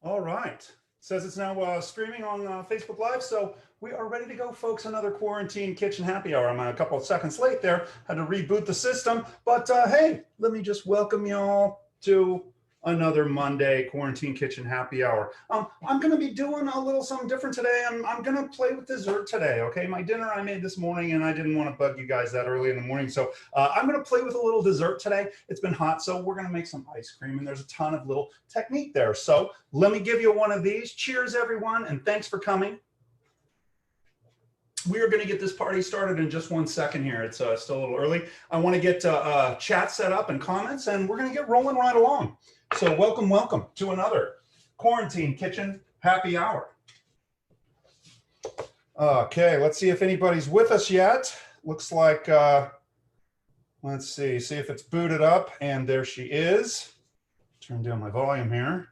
All right. It says it's now streaming on Facebook Live, so we are ready to go, folks. Another Quarantine Kitchen Happy Hour. I'm a couple of seconds late there. Had to reboot the system, but hey, let me just welcome y'all to another Monday Quarantine Kitchen Happy Hour. I'm going to be doing a little something different today. I'm going to play with dessert today, okay? My dinner I made this morning, and I didn't want to bug you guys that early in the morning, so I'm going to play with a little dessert today. It's been hot, so we're going to make some ice cream, and there's a ton of little technique there. So let me give you one of these. Cheers, everyone, and thanks for coming. We are going to get this party started in just 1 second here. It's still a little early. I want to get chat set up and comments, and we're going to get rolling right along. So welcome, welcome to another Quarantine Kitchen Happy Hour. Okay, let's see if anybody's with us yet. Looks like, let's see if it's booted up, and there she is. Turn down my volume here.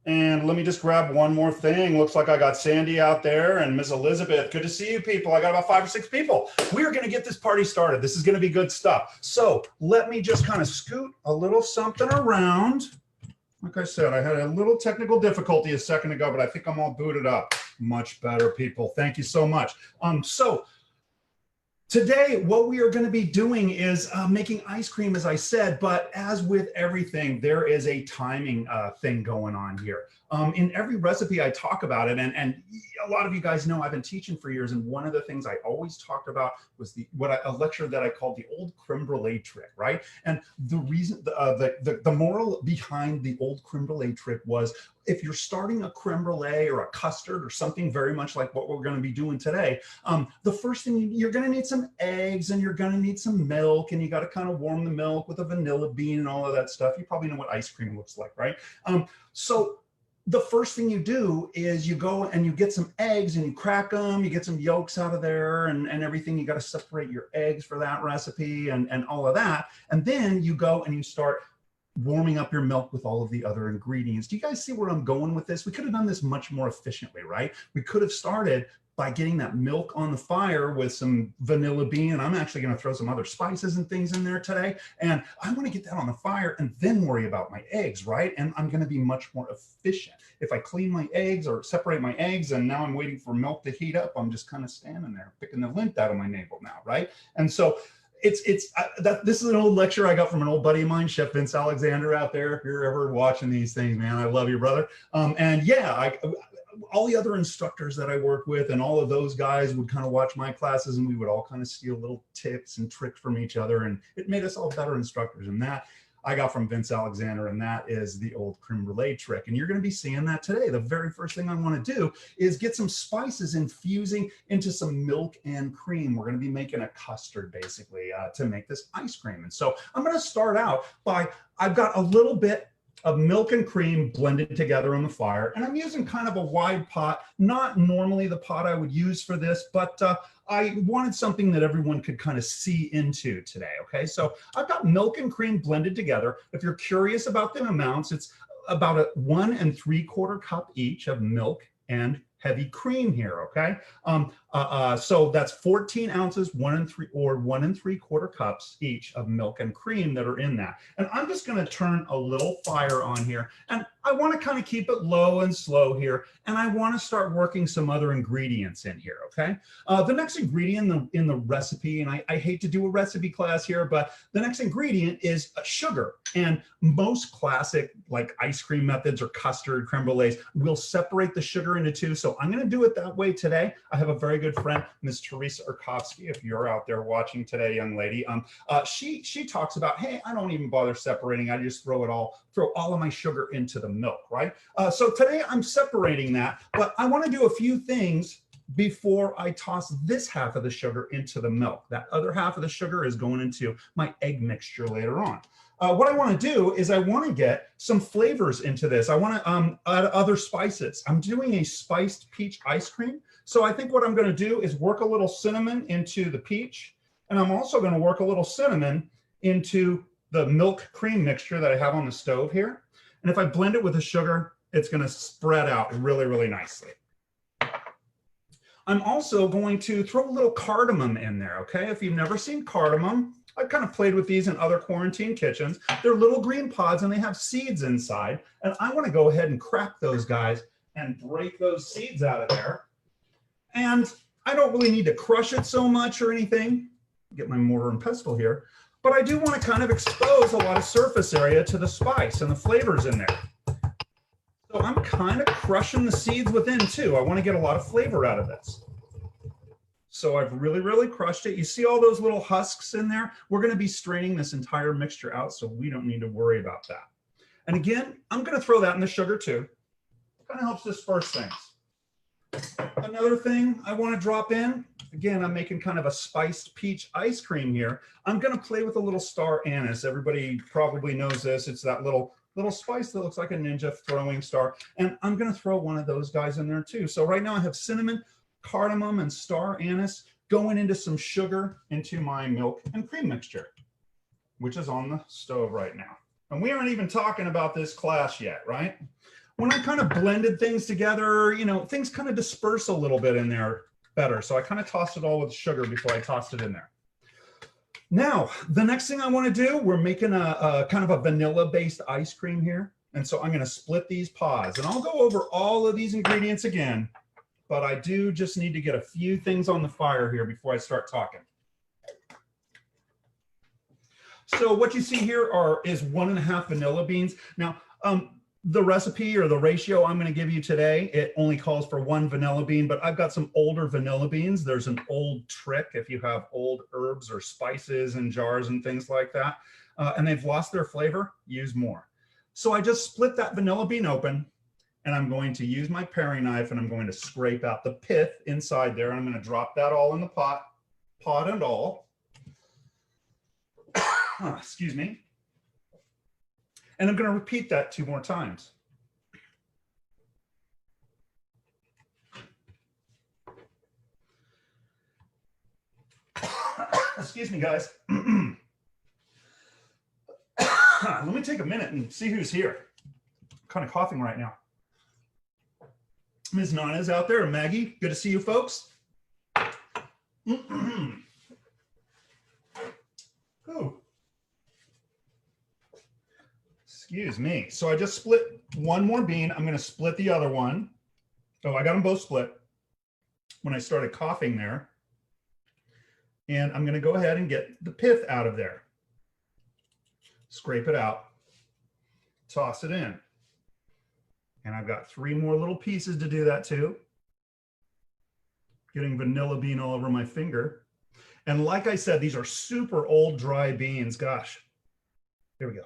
And let me just grab one more thing. Looks like I got Sandy out there and Miss Elizabeth. Good to see you people. I got about 5 or 6 people. We are going to get this party started. This is going to be good stuff. So let me just kind of scoot a little something around. Like I said, I had a little technical difficulty a second ago, but I think I'm all booted up. Much better, people. Thank you so much. So today, what we are going to be doing is making ice cream, as I said, but as with everything, there is a timing thing going on here. In every recipe, I talk about it, and a lot of you guys know I've been teaching for years, and one of the things I always talked about was a lecture that I called the old creme brulee trick, right? And the reason, the moral behind the old creme brulee trick was, if you're starting a creme brulee or a custard or something very much like what we're going to be doing today, the first thing, you're going to need some eggs, and you're going to need some milk, and you got to kind of warm the milk with a vanilla bean and all of that stuff. You probably know what ice cream looks like, right? So the first thing you do is you go and you get some eggs and you crack them, you get some yolks out of there and everything. You got to separate your eggs for that recipe and all of that. And then you go and you start warming up your milk with all of the other ingredients. Do you guys see where I'm going with this? We could have done this much more efficiently, right? We could have started by getting that milk on the fire with some vanilla bean. And I'm actually going to throw some other spices and things in there today. And I want to get that on the fire and then worry about my eggs, right? And I'm going to be much more efficient. If I clean my eggs or separate my eggs and now I'm waiting for milk to heat up, I'm just kind of standing there picking the lint out of my navel now, right? And so this is an old lecture I got from an old buddy of mine, Chef Vince Alexander out there. If you're ever watching these things, man, I love you, brother. And yeah, all the other instructors that I work with and all of those guys would kind of watch my classes, and we would all kind of steal little tips and tricks from each other, and it made us all better instructors. And that I got from Vince Alexander, and that is the old creme brulee trick. And you're going to be seeing that today. The very first thing I want to do is get some spices infusing into some milk and cream. We're going to be making a custard basically to make this ice cream. And so I'm going to start out by, I've got a little bit of milk and cream blended together on the fire. And I'm using kind of a wide pot, not normally the pot I would use for this, but I wanted something that everyone could kind of see into today, okay? So I've got milk and cream blended together. If you're curious about the amounts, it's about a 1 3/4 cup each of milk and heavy cream here, okay? So that's 14 ounces, 1 3/4 cups each of milk and cream that are in that. And I'm just gonna turn a little fire on here, and I wanna kind of keep it low and slow here, and I wanna start working some other ingredients in here, okay? The next ingredient in the recipe, and I hate to do a recipe class here, but the next ingredient is sugar. And most classic like ice cream methods or custard, creme brulees, will separate the sugar into two. So I'm gonna do it that way today. I have a very good friend, Ms. Teresa Urkovsky, if you're out there watching today, young lady. She talks about, hey, I don't even bother separating. I just throw all of my sugar into the milk, right? So today I'm separating that, but I wanna do a few things before I toss this half of the sugar into the milk. That other half of the sugar is going into my egg mixture later on. What I want to do is I want to get some flavors into this. I want to add other spices. I'm doing a spiced peach ice cream. So I think what I'm going to do is work a little cinnamon into the peach. And I'm also going to work a little cinnamon into the milk cream mixture that I have on the stove here. And if I blend it with the sugar, it's going to spread out really, really nicely. I'm also going to throw a little cardamom in there, okay? If you've never seen cardamom, I've kind of played with these in other quarantine kitchens. They're little green pods and they have seeds inside. And I want to go ahead and crack those guys and break those seeds out of there. And I don't really need to crush it so much or anything. Get my mortar and pestle here. But I do want to kind of expose a lot of surface area to the spice and the flavors in there. So I'm kind of crushing the seeds within too. I want to get a lot of flavor out of this. So I've really crushed it. You see all those little husks in there? We're going to be straining this entire mixture out, so we don't need to worry about that. And again, I'm going to throw that in the sugar too. Kind of helps disperse things. Another thing I want to drop in, again, I'm making kind of a spiced peach ice cream here. I'm going to play with a little star anise. Everybody probably knows this. It's that little spice that looks like a ninja throwing star. And I'm going to throw one of those guys in there too. So right now I have cinnamon, cardamom, and star anise going into some sugar into my milk and cream mixture, which is on the stove right now. And we aren't even talking about this class yet, right? When I kind of blended things together, you know, things kind of disperse a little bit in there better. So I kind of tossed it all with sugar before I tossed it in there. Now, the next thing I want to do, we're making a kind of a vanilla-based ice cream here. And so I'm going to split these pods. And I'll go over all of these ingredients again, but I do just need to get a few things on the fire here before I start talking. So what you see here is 1.5 vanilla beans. Now, the recipe or the ratio I'm going to give you today, it only calls for 1 vanilla bean, but I've got some older vanilla beans. There's an old trick if you have old herbs or spices in jars and things like that, and they've lost their flavor, use more. So I just split that vanilla bean open, and I'm going to use my paring knife, and I'm going to scrape out the pith inside there. I'm going to drop that all in the pot and all. Excuse me. And I'm going to repeat that 2 more times. Excuse me, guys. Let me take a minute and see who's here. I'm kind of coughing right now. Ms. Nana's out there, and Maggie. Good to see you folks. Ooh. Excuse me. So I just split 1 more bean. I'm going to split the other one. Oh, I got them both split when I started coughing there. And I'm going to go ahead and get the pith out of there. Scrape it out. Toss it in. And I've got 3 more little pieces to do that too. Getting vanilla bean all over my finger. And like I said, these are super old dry beans. Gosh. Here we go.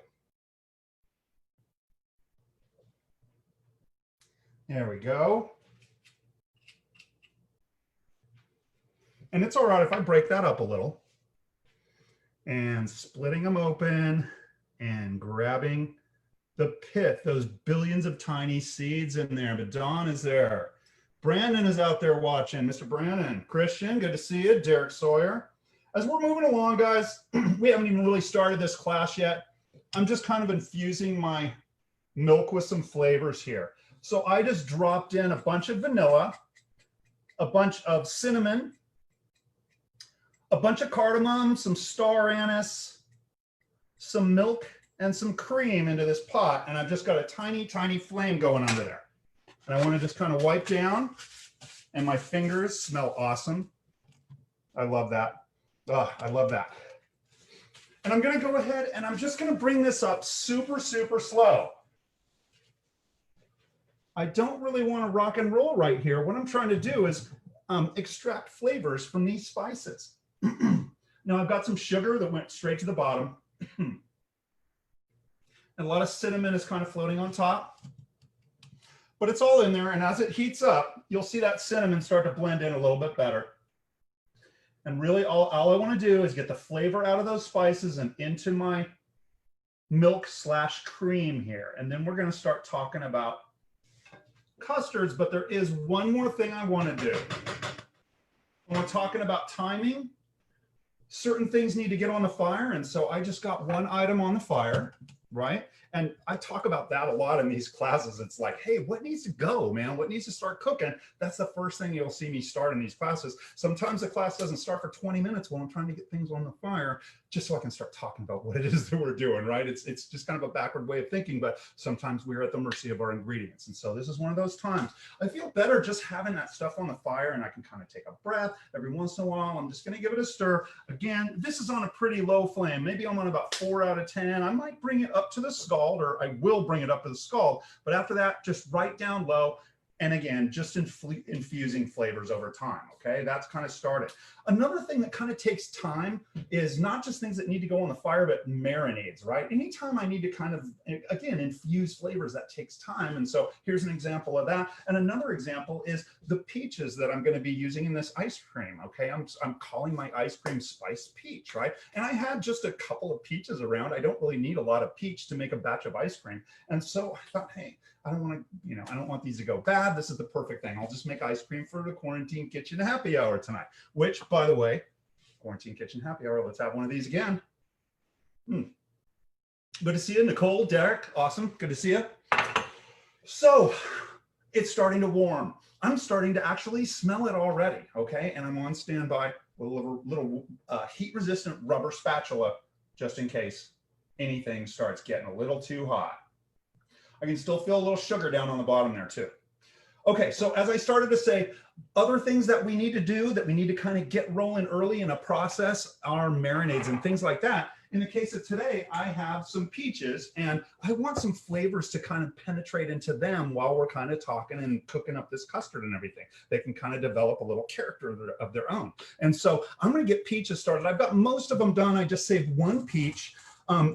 There we go. And it's all right if I break that up a little. And splitting them open and grabbing the pith, those billions of tiny seeds in there. But Dawn is there. Brandon is out there watching. Mr. Brandon. Christian, good to see you. Derek Sawyer. As we're moving along, guys, we haven't even really started this class yet. I'm just kind of infusing my milk with some flavors here. So I just dropped in a bunch of vanilla, a bunch of cinnamon, a bunch of cardamom, some star anise, some milk, and some cream into this pot. And I've just got a tiny, tiny flame going under there. And I want to just kind of wipe down, and my fingers smell awesome. I love that. Oh, I love that. And I'm going to go ahead and I'm just going to bring this up super, super slow. I don't really want to rock and roll right here. What I'm trying to do is extract flavors from these spices. Now I've got some sugar that went straight to the bottom. And a lot of cinnamon is kind of floating on top. But it's all in there, and as it heats up, you'll see that cinnamon start to blend in a little bit better. And really all I want to do is get the flavor out of those spices and into my milk / cream here. And then we're going to start talking about custards, but there is one more thing I want to do. When we're talking about timing, certain things need to get on the fire, and so I just got one item on the fire. right? And I talk about that a lot in these classes. It's like, hey, what needs to go, man? What needs to start cooking? That's the first thing you'll see me start in these classes. Sometimes the class doesn't start for 20 minutes while I'm trying to get things on the fire, just so I can start talking about what it is that we're doing, right? It's just kind of a backward way of thinking, but sometimes we're at the mercy of our ingredients. And so this is one of those times. I feel better just having that stuff on the fire, and I can kind of take a breath every once in a while. I'm just going to give it a stir. Again, this is on a pretty low flame. Maybe I'm on about 4 out of 10. I might bring it up to the scald, or I will bring it up to the scald, but after that, just right down low. And again, just infusing flavors over time, okay? That's kind of started. Another thing that kind of takes time is not just things that need to go on the fire, but marinades, right? Anytime I need to kind of, again, infuse flavors, that takes time. And so here's an example of that. And another example is the peaches that I'm going to be using in this ice cream, okay? I'm calling my ice cream spiced peach, right? And I had just a couple of peaches around. I don't really need a lot of peach to make a batch of ice cream. And so I thought, hey, I don't want to, I don't want these to go bad. This is the perfect thing. I'll just make ice cream for the Quarantine Kitchen Happy Hour tonight, which, by the way, Quarantine Kitchen Happy Hour, let's have one of these again. Good to see you, Nicole, Derek, awesome, good to see you. So it's starting to warm. I'm starting to actually smell it already, okay? And I'm on standby with a little heat-resistant rubber spatula, just in case anything starts getting a little too hot. I can still feel a little sugar down on the bottom there too. Okay, so as I started to say, other things that we need to do, that we need to kind of get rolling early in a process, are marinades and things like that. In the case of today, I have some peaches, and I want some flavors to kind of penetrate into them while we're kind of talking and cooking up this custard and everything. They can kind of develop a little character of their own. And so I'm going to get peaches started. I've got most of them done. I just saved one peach.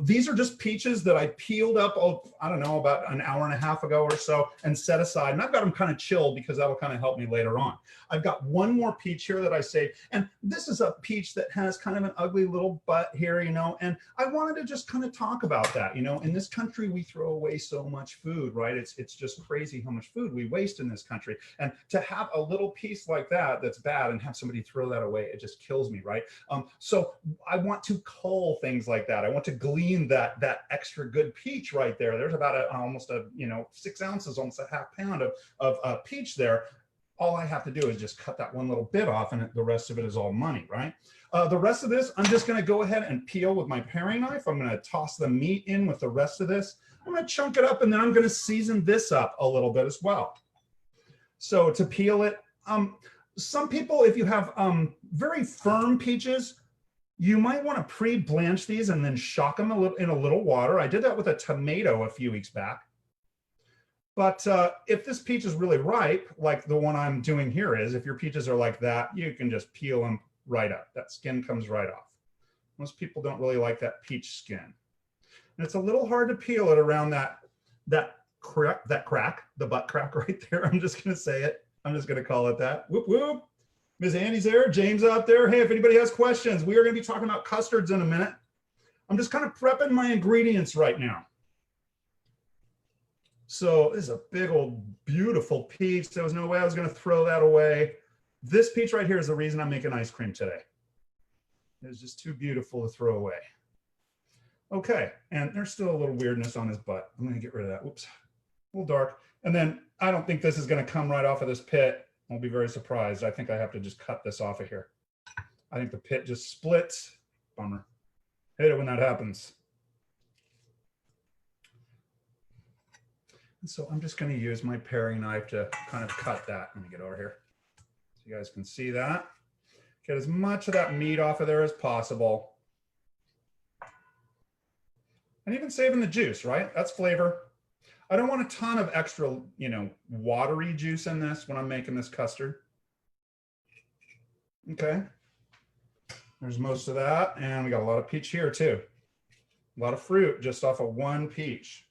These are just peaches that I peeled up, I don't know, about an hour and a half ago or so, and set aside. And I've got them kind of chilled because that'll kind of help me later on. I've got one more peach here that I saved. And this is a peach that has kind of an ugly little butt here, and I wanted to just kind of talk about that. In this country, we throw away so much food, right? It's just crazy how much food we waste in this country. And to have a little piece like that that's bad and have somebody throw that away, it just kills me, right? So I want to cull things like that. I want to glean that extra good peach right there. There's about almost 6 ounces, almost a half pound of peach there. All I have to do is just cut that one little bit off, and the rest of it is all money, right? The rest of this, I'm just going to go ahead and peel with my paring knife. I'm going to toss the meat in with the rest of this. I'm going to chunk it up, and then I'm going to season this up a little bit as well. So to peel it, some people, if you have very firm peaches, you might want to pre-blanch these and then shock them in a little water. I did that with a tomato a few weeks back. But if this peach is really ripe, like the one I'm doing here is, if your peaches are like that, you can just peel them right up. That skin comes right off. Most people don't really like that peach skin. And it's a little hard to peel it around that crack, the butt crack right there. I'm just going to say it. I'm just going to call it that. Whoop, whoop. Ms. Annie's there, James out there. Hey, if anybody has questions, we are going to be talking about custards in a minute. I'm just kind of prepping my ingredients right now. So this is a big old beautiful peach. There was no way I was going to throw that away. This peach right here is the reason I'm making ice cream today. It's just too beautiful to throw away. Okay, and there's still a little weirdness on his butt. I'm going to get rid of that. Whoops, a little dark. And then I don't think this is going to come right off of this pit. I'll be very surprised. I think I have to just cut this off of here. I think the pit just splits. Bummer. Hate it when that happens. And so I'm just going to use my paring knife to kind of cut that. Let me get over here so you guys can see that. Get as much of that meat off of there as possible. And even saving the juice, right? That's flavor. I don't want a ton of extra, watery juice in this when I'm making this custard. Okay. There's most of that. And we got a lot of peach here too. A lot of fruit just off of one peach.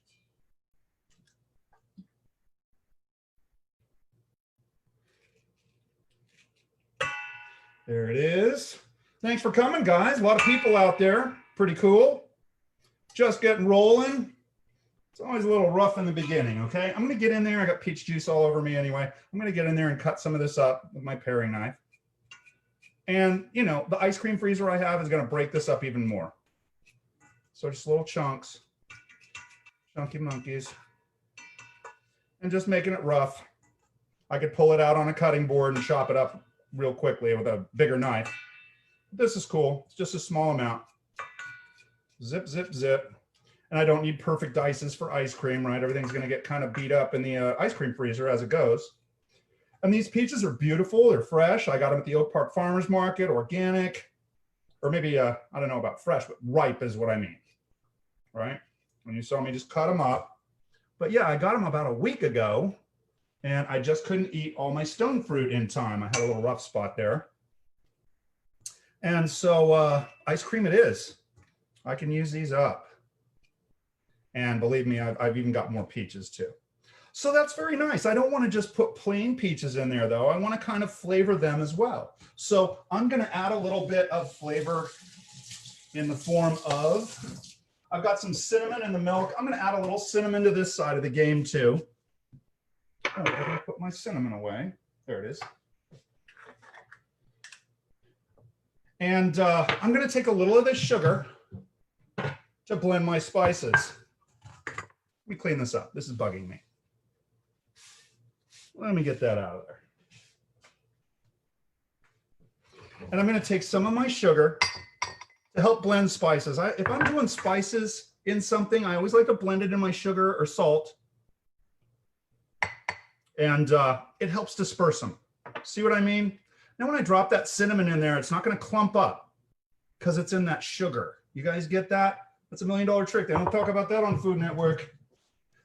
There it is. Thanks for coming, guys. A lot of people out there. Pretty cool. Just getting rolling. It's always a little rough in the beginning, okay? I'm going to get in there. I got peach juice all over me anyway. I'm going to get in there and cut some of this up with my paring knife. And, the ice cream freezer I have is going to break this up even more. So just little chunks. chunky monkeys. And just making it rough. I could pull it out on a cutting board and chop it up real quickly with a bigger knife. This is cool. It's just a small amount. Zip, zip, zip. And I don't need perfect dices for ice cream, right? Everything's going to get kind of beat up in the ice cream freezer as it goes. And these peaches are beautiful. They're fresh. I got them at the Oak Park Farmers Market, organic, or maybe, I don't know about fresh, but ripe is what I mean, right? When you saw me just cut them up. But yeah, I got them about a week ago, and I just couldn't eat all my stone fruit in time. I had a little rough spot there. And so ice cream it is. I can use these up. And believe me, I've even got more peaches too. So that's very nice. I don't want to just put plain peaches in there though. I want to kind of flavor them as well. So I'm going to add a little bit of flavor in the form of, I've got some cinnamon in the milk. I'm going to add a little cinnamon to this side of the game too. Oh, I'm going to put my cinnamon away. There it is. And I'm going to take a little of this sugar to blend my spices. Let me clean this up. This is bugging me. Let me get that out of there. And I'm going to take some of my sugar to help blend spices. If I'm doing spices in something, I always like to blend it in my sugar or salt. And it helps disperse them. See what I mean? Now when I drop that cinnamon in there, it's not going to clump up because it's in that sugar. You guys get that? That's $1 million trick. They don't talk about that on Food Network.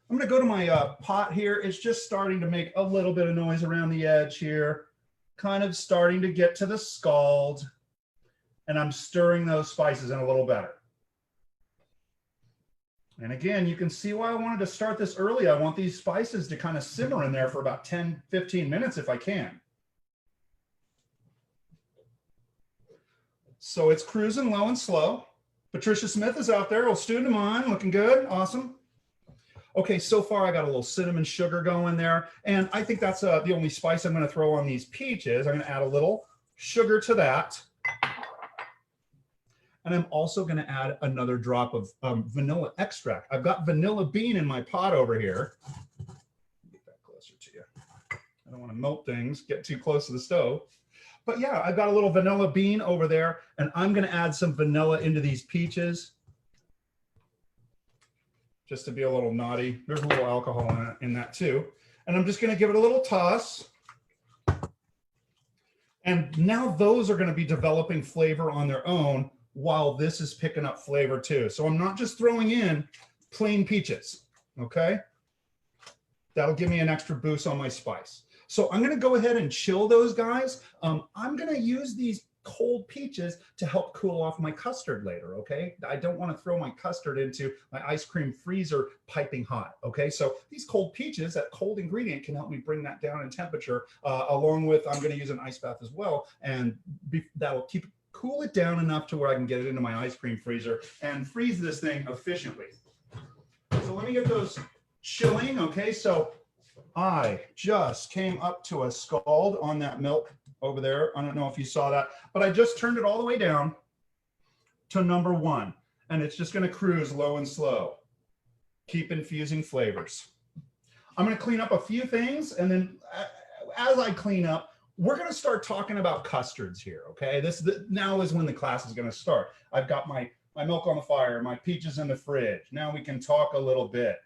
I'm going to go to my pot here. It's just starting to make a little bit of noise around the edge here, kind of starting to get to the scald. And I'm stirring those spices in a little better. And again, you can see why I wanted to start this early. I want these spices to kind of simmer in there for about 10, 15 minutes if I can. So it's cruising low and slow. Patricia Smith is out there, a student of mine, looking good, awesome. Okay, so far I got a little cinnamon sugar going there, and I think that's the only spice I'm gonna throw on these peaches. I'm gonna add a little sugar to that. And I'm also gonna add another drop of vanilla extract. I've got vanilla bean in my pot over here. Get that closer to you. I don't wanna melt things, get too close to the stove. But yeah, I've got a little vanilla bean over there, and I'm gonna add some vanilla into these peaches just to be a little naughty. There's a little alcohol in that too. And I'm just gonna give it a little toss. And now those are gonna be developing flavor on their own while this is picking up flavor too. So I'm not just throwing in plain peaches, okay? That'll give me an extra boost on my spice. So I'm gonna go ahead and chill those guys. I'm gonna use these cold peaches to help cool off my custard later, okay? I don't wanna throw my custard into my ice cream freezer piping hot, okay? So these cold peaches, that cold ingredient can help me bring that down in temperature, along with, I'm gonna use an ice bath as well, and that'll cool it down enough to where I can get it into my ice cream freezer and freeze this thing efficiently. So let me get those chilling, okay? So I just came up to a scald on that milk over there. I don't know if you saw that, but I just turned it all the way down to number 1, and it's just going to cruise low and slow. Keep infusing flavors. I'm going to clean up a few things, and then as I clean up, we're going to start talking about custards here, okay? Now is when the class is going to start. I've got my milk on the fire, my peaches in the fridge. Now we can talk a little bit.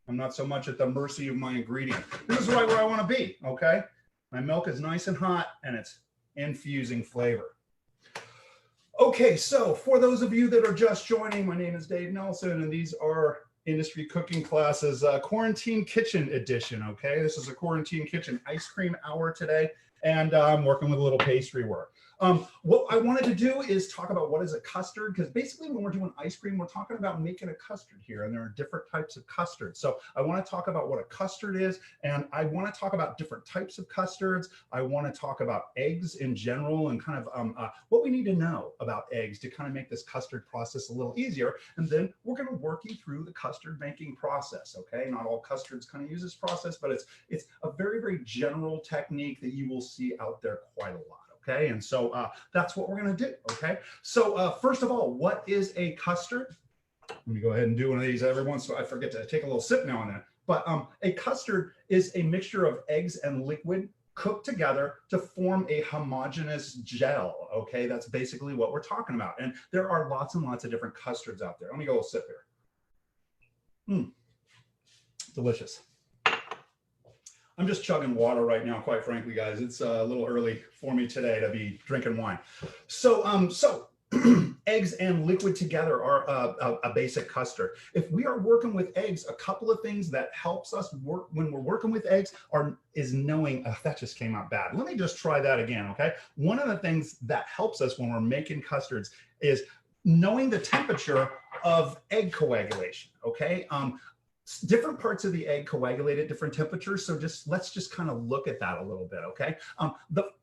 I'm not so much at the mercy of my ingredient. This is right where I want to be, okay? My milk is nice and hot, and it's infusing flavor. Okay, so for those of you that are just joining, my name is Dave Nelson, and these are industry cooking classes, Quarantine Kitchen edition, okay? This is a Quarantine Kitchen ice cream hour today, and I'm working with a little pastry work. What I wanted to do is talk about what is a custard, because basically when we're doing ice cream, we're talking about making a custard here, and there are different types of custard. So I want to talk about what a custard is, and I want to talk about different types of custards. I want to talk about eggs in general and kind of what we need to know about eggs to kind of make this custard process a little easier. And then we're going to work you through the custard making process, okay? Not all custards kind of use this process, but it's a very, very general technique that you will see out there quite a lot. Okay, and so that's what we're going to do, okay? So first of all, what is a custard? Let me go ahead and do one of these every once so I forget to take a little sip now and then. But a custard is a mixture of eggs and liquid cooked together to form a homogeneous gel. Okay, that's basically what we're talking about. And there are lots and lots of different custards out there. Let me go a sip here. Delicious. I'm just chugging water right now, quite frankly, guys. It's a little early for me today to be drinking wine. So eggs and liquid together are a basic custard. If we are working with eggs, a couple of things that helps us work when we're working with eggs is knowing, that just came out bad. Let me just try that again, okay? One of the things that helps us when we're making custards is knowing the temperature of egg coagulation, okay? Different parts of the egg coagulate at different temperatures. So let's just kind of look at that a little bit, okay?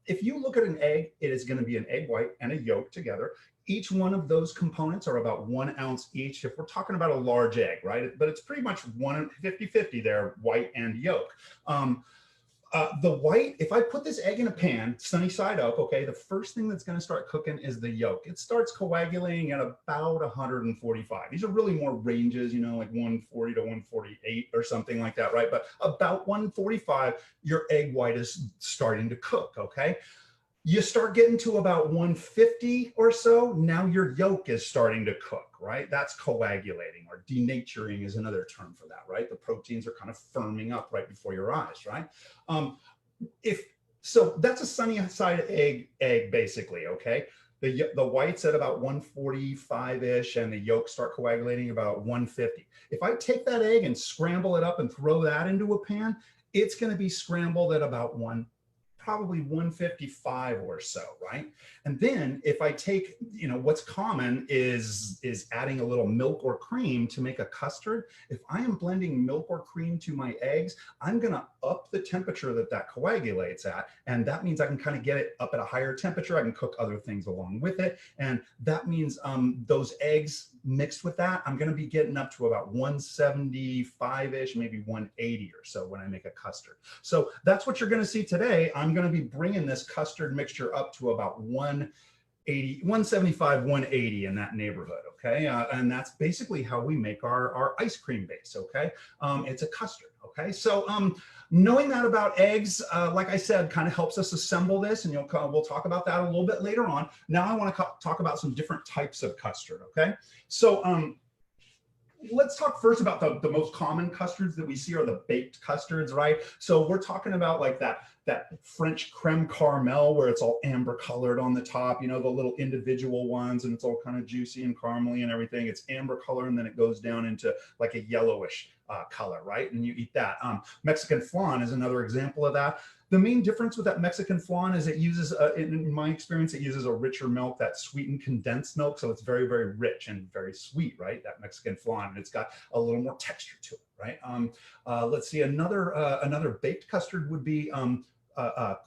If you look at an egg, it is going to be an egg white and a yolk together. Each one of those components are about 1 ounce each. If we're talking about a large egg, right? But it's pretty much 50-50 there, white and yolk. The white, if I put this egg in a pan, sunny side up, okay, the first thing that's going to start cooking is the yolk. It starts coagulating at about 145. These are really more ranges, you know, like 140 to 148 or something like that, right? But about 145, your egg white is starting to cook, okay? You start getting to about 150 or so, now your yolk is starting to cook, right? That's coagulating, or denaturing is another term for that, right? The proteins are kind of firming up right before your eyes, right? So that's a sunny side egg basically, okay? The white's at about 145-ish and the yolks start coagulating about 150. If I take that egg and scramble it up and throw that into a pan, it's gonna be scrambled at about probably 155 or so, right? And then if I take, you know, what's common is adding a little milk or cream to make a custard. If I am blending milk or cream to my eggs, I'm gonna up the temperature that coagulates at, and that means I can kind of get it up at a higher temperature. I can cook other things along with it, and that means those eggs mixed with that, I'm gonna be getting up to about 175-ish, maybe 180 or so when I make a custard. So that's what you're gonna see today. I'm gonna be bringing this custard mixture up to about 175, 180 in that neighborhood, okay? And that's basically how we make our ice cream base, okay? It's a custard, okay? So knowing that about eggs, like I said, kind of helps us assemble this, and we'll talk about that a little bit later on. Now I want to talk about some different types of custard, okay? So let's talk first about the most common custards that we see are the baked custards, right? So we're talking about like that French creme caramel where it's all amber colored on the top, you know, the little individual ones, and it's all kind of juicy and caramely and everything. It's amber color, and then it goes down into like a yellowish color, right? And you eat that. Mexican flan is another example of that. The main difference with that Mexican flan is it uses, in my experience, it uses a richer milk, that sweetened condensed milk. So it's very, very rich and very sweet, right? That Mexican flan, and it's got a little more texture to it, right? Let's see, another baked custard would be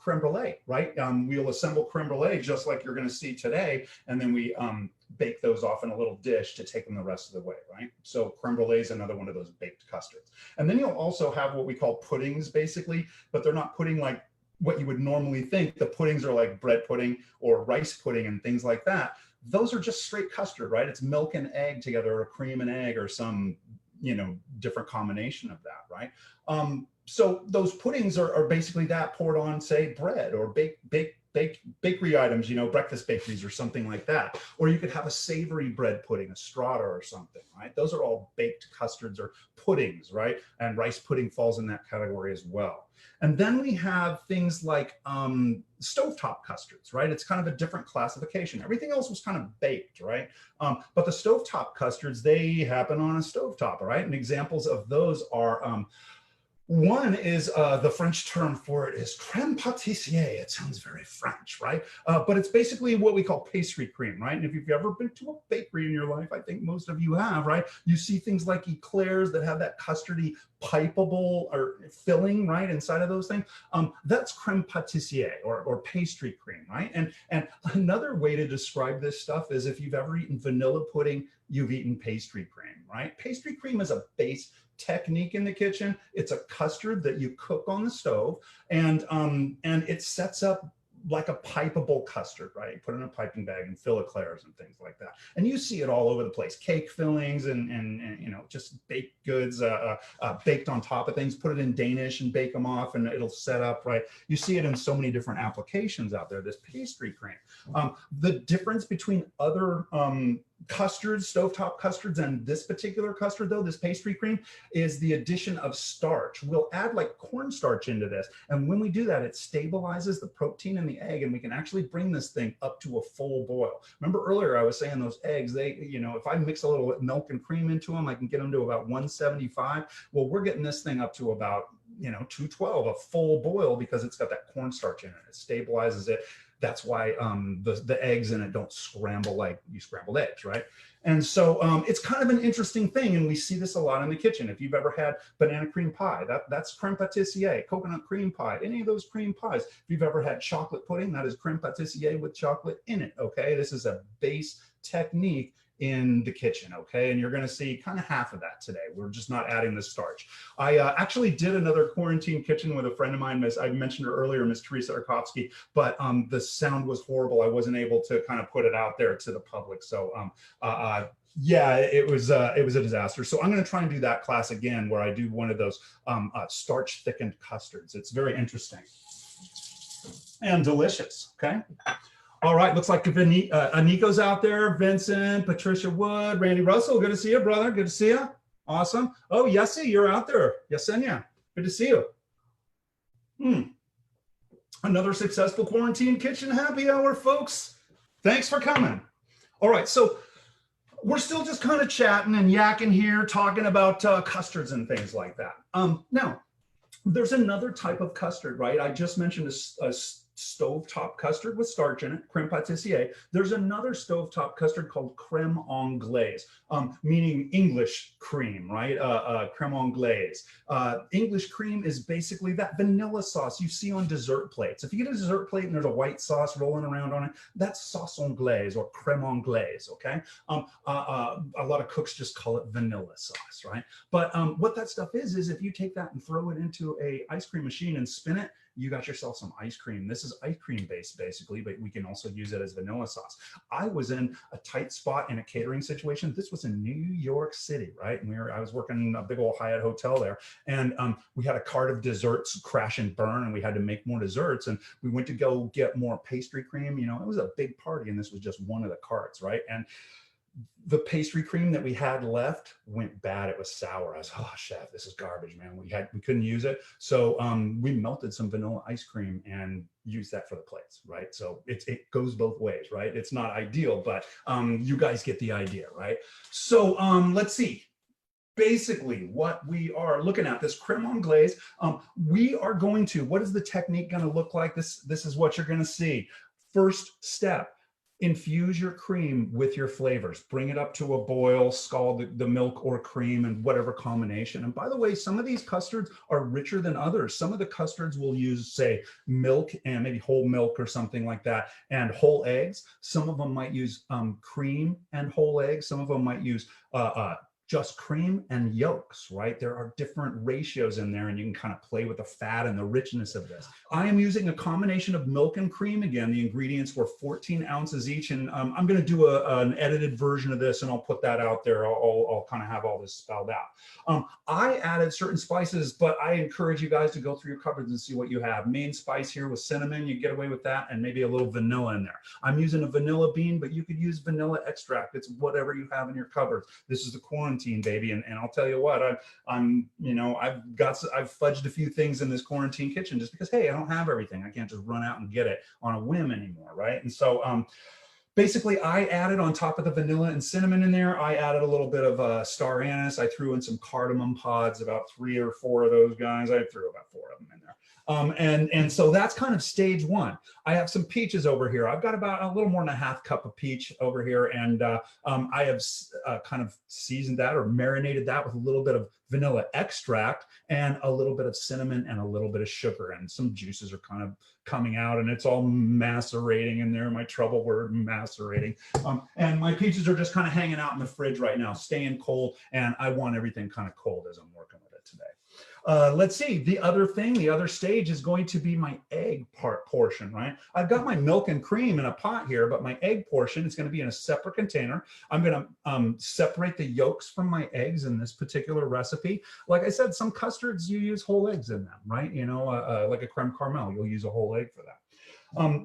creme brulee, right? We'll assemble creme brulee just like you're going to see today, and then we bake those off in a little dish to take them the rest of the way, right? So creme brulee is another one of those baked custards. And then you'll also have what we call puddings, basically, but they're not pudding like what you would normally think. The puddings are like bread pudding or rice pudding and things like that. Those are just straight custard, right? It's milk and egg together, or cream and egg, or some, you know, different combination of that, right? So those puddings are basically that poured on, say, bread or bakery items, you know, breakfast bakeries or something like that. Or you could have a savory bread pudding, a strata or something, right? Those are all baked custards or puddings, right? And rice pudding falls in that category as well. And then we have things like stovetop custards, right? It's kind of a different classification. Everything else was kind of baked, right? But the stovetop custards, they happen on a stovetop, right? And examples of those are one is the French term for it is crème pâtissière. It sounds very French, right? But it's basically what we call pastry cream, right? And if you've ever been to a bakery in your life, I think most of you have, right? You see things like eclairs that have that custardy, pipeable or filling, right, inside of those things. That's crème pâtissière or pastry cream, right? And another way to describe this stuff is if you've ever eaten vanilla pudding, you've eaten pastry cream, right? Pastry cream is a base technique in the kitchen. It's a custard that you cook on the stove, and it sets up like a pipeable custard, right? Put it in a piping bag and fill eclairs and things like that. And you see it all over the place. Cake fillings and you know, just baked goods baked on top of things. Put it in Danish and bake them off and it'll set up, right? You see it in so many different applications out there, this pastry cream. The difference between other custards, stovetop custards, and this particular custard though, this pastry cream, is the addition of starch. We'll add like cornstarch into this. And when we do that, it stabilizes the protein in the egg and we can actually bring this thing up to a full boil. Remember earlier I was saying those eggs, they, you know, if I mix a little milk and cream into them, I can get them to about 175. Well, we're getting this thing up to about, you know, 212, a full boil, because it's got that cornstarch in it. It stabilizes it. That's why the eggs in it don't scramble like you scrambled eggs, right? And so it's kind of an interesting thing, and we see this a lot in the kitchen. If you've ever had banana cream pie, that's creme pâtissière, coconut cream pie, any of those cream pies. If you've ever had chocolate pudding, that is creme pâtissière with chocolate in it, okay? This is a base technique in the kitchen, okay? And you're gonna see kind of half of that today. We're just not adding the starch. I actually did another Quarantine Kitchen with a friend of mine, I mentioned her earlier, Miss Teresa Arkowski, but the sound was horrible. I wasn't able to kind of put it out there to the public. So yeah, it was a disaster. So I'm gonna try and do that class again where I do one of those starch thickened custards. It's very interesting and delicious, okay? All right, looks like Aniko's out there, Vincent, Patricia Wood, Randy Russell. Good to see you, brother. Good to see you. Awesome. Oh, Yessie, you're out there. Yesenia, good to see you. Another successful Quarantine Kitchen Happy Hour, folks. Thanks for coming. All right, so we're still just kind of chatting and yakking here, talking about custards and things like that. Now, there's another type of custard, right? I just mentioned a stovetop custard with starch in it, creme pâtissière. There's another stovetop custard called creme anglaise, meaning English cream, right? Creme anglaise. English cream is basically that vanilla sauce you see on dessert plates. If you get a dessert plate and there's a white sauce rolling around on it, that's sauce anglaise or creme anglaise, okay? A lot of cooks just call it vanilla sauce, right? But what that stuff is if you take that and throw it into a ice cream machine and spin it, you got yourself some ice cream. This is ice cream based basically, but we can also use it as vanilla sauce. I was in a tight spot in a catering situation. This was in New York City, right? And I was working in a big old Hyatt hotel there. And we had a cart of desserts crash and burn, and we had to make more desserts. And we went to go get more pastry cream. You know, it was a big party, and this was just one of the carts, right? And the pastry cream that we had left went bad. It was sour. I was, oh, chef, this is garbage, man. We couldn't use it. So we melted some vanilla ice cream and used that for the plates, right? So it goes both ways, right? It's not ideal, but you guys get the idea, right? So let's see. Basically, what we are looking at, this creme anglaise, we are going to, what is the technique going to look like? This is what you're going to see. First step. Infuse your cream with your flavors. Bring it up to a boil, scald the milk or cream and whatever combination. And by the way, some of these custards are richer than others. Some of the custards will use, say, milk and maybe whole milk or something like that, and whole eggs. Some of them might use cream and whole eggs. Some of them might use just cream and yolks, right? There are different ratios in there, and you can kind of play with the fat and the richness of this. I am using a combination of milk and cream. Again, the ingredients were 14 ounces each, and I'm going to do an edited version of this, and I'll put that out there. I'll kind of have all this spelled out. I added certain spices, but I encourage you guys to go through your cupboards and see what you have. Main spice here was cinnamon. You get away with that, and maybe a little vanilla in there. I'm using a vanilla bean, but you could use vanilla extract. It's whatever you have in your cupboards. This is the quarantine, baby, and I'll tell you what, I've fudged a few things in this Quarantine Kitchen just because, hey, I don't have everything. I can't just run out and get it on a whim anymore, right? And so basically, I added on top of the vanilla and cinnamon in there, I added a little bit of star anise. I threw in some cardamom pods, about 3 or 4 of those guys. I threw about 4 of them in there. And so that's kind of stage one. I have some peaches over here. I've got about a little more than a half cup of peach over here. And I have kind of seasoned that or marinated that with a little bit of vanilla extract and a little bit of cinnamon and a little bit of sugar. And some juices are kind of coming out, and it's all macerating in there. My trouble word, macerating. And my peaches are just kind of hanging out in the fridge right now, staying cold. And I want everything kind of cold as I'm working with it today. Let's see, the other thing, the other stage is going to be my egg portion, right? I've got my milk and cream in a pot here, but my egg portion is going to be in a separate container. I'm going to separate the yolks from my eggs in this particular recipe. Like I said, some custards, you use whole eggs in them, right? You know, like a creme caramel, you'll use a whole egg for that.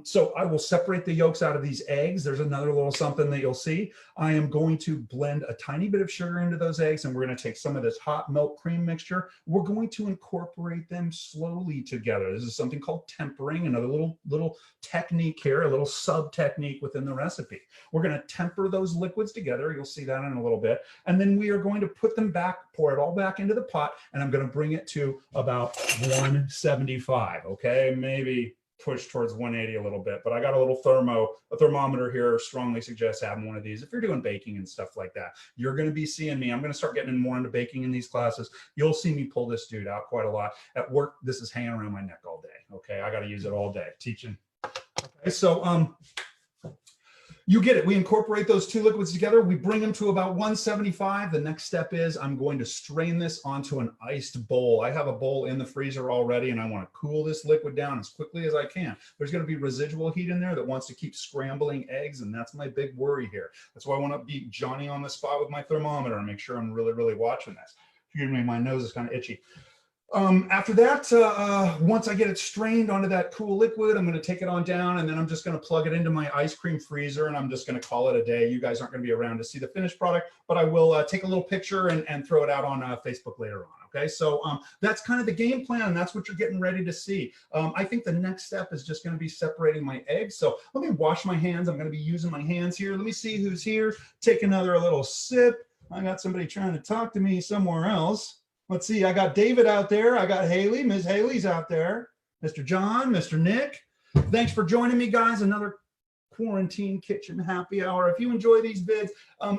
So I will separate the yolks out of these eggs. There's another little something that you'll see. I am going to blend a tiny bit of sugar into those eggs, and we're going to take some of this hot milk cream mixture. We're going to incorporate them slowly together. This is something called tempering, another little technique here, a little sub technique within the recipe. We're going to temper those liquids together. You'll see that in a little bit. And then we are going to put them back, pour it all back into the pot, and I'm going to bring it to about 175, okay? Maybe push towards 180 a little bit, but I got a little thermometer here. Strongly suggest having one of these if you're doing baking and stuff like that. You're going to be seeing me. I'm going to start getting more into baking in these classes. You'll see me pull this dude out quite a lot. At work, this is hanging around my neck all day. Okay, I got to use it all day teaching. Okay, so you get it. We incorporate those two liquids together. We bring them to about 175. The next step is I'm going to strain this onto an iced bowl. I have a bowl in the freezer already, and I want to cool this liquid down as quickly as I can. There's going to be residual heat in there that wants to keep scrambling eggs, and that's my big worry here. That's why I want to be Johnny on the spot with my thermometer and make sure I'm really, really watching this. Excuse me, my nose is kind of itchy. After that, once I get it strained onto that cool liquid, I'm going to take it on down, and then I'm just going to plug it into my ice cream freezer, and I'm just going to call it a day. You guys aren't going to be around to see the finished product, but I will take a little picture and throw it out on Facebook later on. Okay, so that's kind of the game plan, and that's what you're getting ready to see. I think the next step is just going to be separating my eggs. So let me wash my hands. I'm going to be using my hands here. Let me see who's here. Take another little sip. I got somebody trying to talk to me somewhere else. Let's see, I got David out there. I got Haley. Ms. Haley's out there. Mr. John, Mr. Nick. Thanks for joining me, guys. Another Quarantine Kitchen Happy Hour. If you enjoy these vids,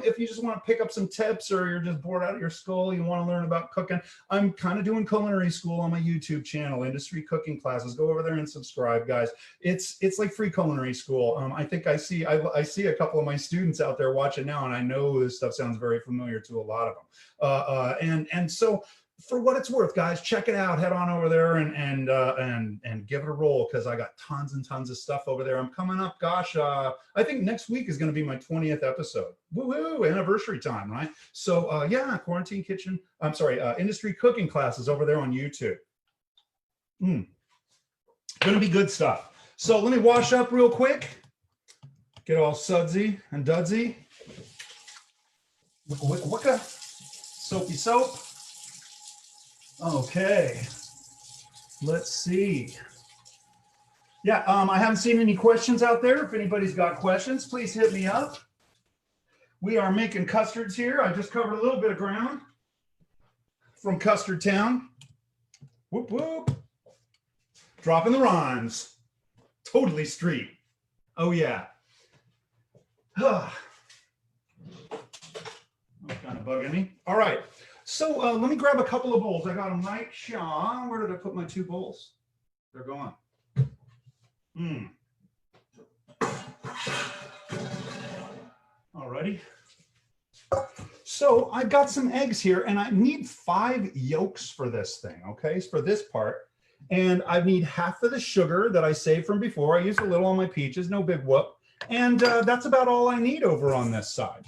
if you just want to pick up some tips or you're just bored out of your skull, you want to learn about cooking, I'm kind of doing culinary school on my YouTube channel, industry cooking classes. Go over there and subscribe, guys. It's like free culinary school. I think I see a couple of my students out there watching now, and I know this stuff sounds very familiar to a lot of them. And so, for what it's worth, guys, check it out. Head on over there and give it a roll, because I got tons and tons of stuff over there. I'm coming up, gosh, I think next week is going to be my 20th episode. Woo-hoo, anniversary time, right? So yeah, Quarantine Kitchen, I'm sorry, industry cooking classes over there on YouTube. Going to be good stuff. So let me wash up real quick. Get all sudsy and dudsy. Wicka, wicka, wicka. Soapy soap. Okay, let's see. Yeah, I haven't seen any questions out there. If anybody's got questions, please hit me up. We are making custards here. I just covered a little bit of ground from Custard Town. Whoop, whoop. Dropping the rhymes. Totally street. Oh, yeah. Kind of bugging me. All right. So let me grab a couple of bowls. I got them right here. Where did I put my two bowls? They're gone. Alrighty. So I've got some eggs here, and I need 5 yolks for this thing, okay? For this part. And I need half of the sugar that I saved from before. I used a little on my peaches, no big whoop. And that's about all I need over on this side.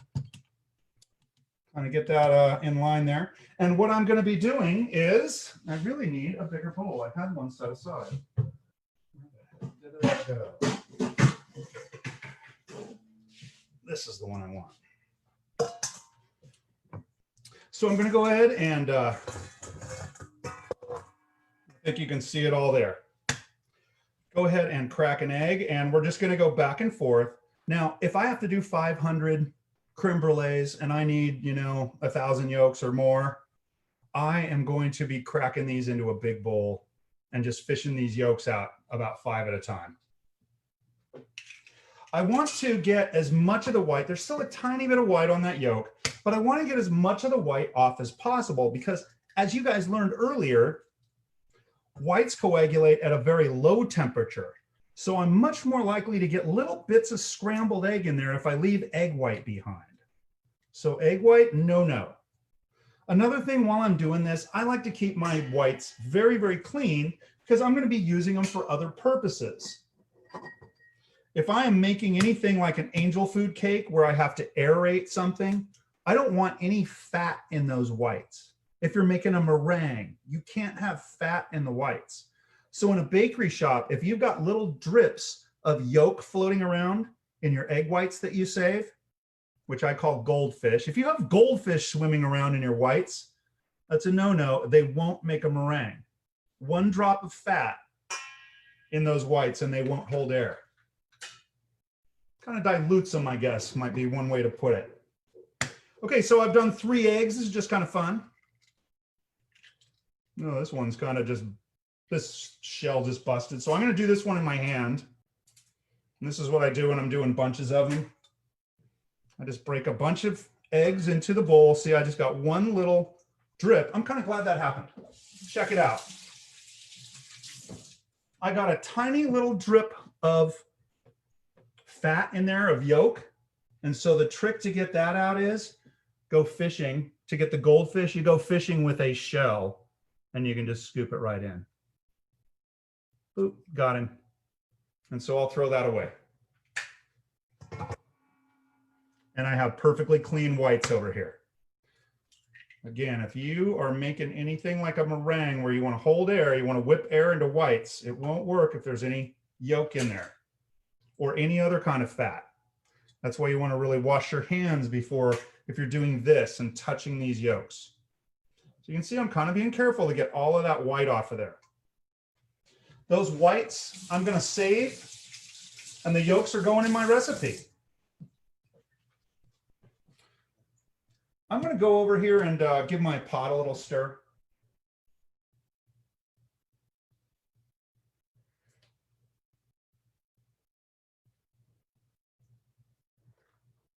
Kind of get that in line there. And what I'm going to be doing is, I really need a bigger bowl. I had one set aside. Where did it go? This is the one I want. So I'm going to go ahead and I think you can see it all there. Go ahead and crack an egg, and we're just going to go back and forth. Now, if I have to do 500 creme brulees and I need, 1,000 yolks or more, I am going to be cracking these into a big bowl and just fishing these yolks out about 5 at a time. I want to get as much of the white. There's still a tiny bit of white on that yolk, but I want to get as much of the white off as possible, because as you guys learned earlier, whites coagulate at a very low temperature. So I'm much more likely to get little bits of scrambled egg in there if I leave egg white behind. So egg white, no. Another thing while I'm doing this, I like to keep my whites very, very clean because I'm going to be using them for other purposes. If I am making anything like an angel food cake where I have to aerate something, I don't want any fat in those whites. If you're making a meringue, you can't have fat in the whites. So in a bakery shop, if you've got little drips of yolk floating around in your egg whites that you save, which I call goldfish. If you have goldfish swimming around in your whites, that's a no-no. They won't make a meringue. One drop of fat in those whites and they won't hold air. Kind of dilutes them, I guess, might be one way to put it. Okay, so I've done 3 eggs. This is just kind of fun. No, this one's kind of just, this shell just busted. So I'm going to do this one in my hand. And this is what I do when I'm doing bunches of them. I just break a bunch of eggs into the bowl. See, I just got one little drip. I'm kind of glad that happened. Check it out. I got a tiny little drip of fat in there, of yolk. And so the trick to get that out is go fishing. To get the goldfish, you go fishing with a shell and you can just scoop it right in. Boop, got him. And so I'll throw that away. And I have perfectly clean whites over here. Again, if you are making anything like a meringue where you want to hold air, you want to whip air into whites, it won't work if there's any yolk in there or any other kind of fat. That's why you want to really wash your hands before, if you're doing this and touching these yolks. So you can see I'm kind of being careful to get all of that white off of there. Those whites I'm going to save, and the yolks are going in my recipe. I'm going to go over here and give my pot a little stir.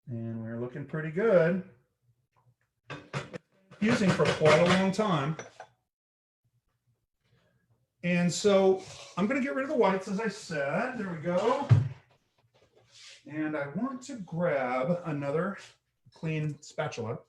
And we're looking pretty good. Using for quite a long time. And so I'm going to get rid of the whites, as I said. There we go. And I want to grab another clean spatula.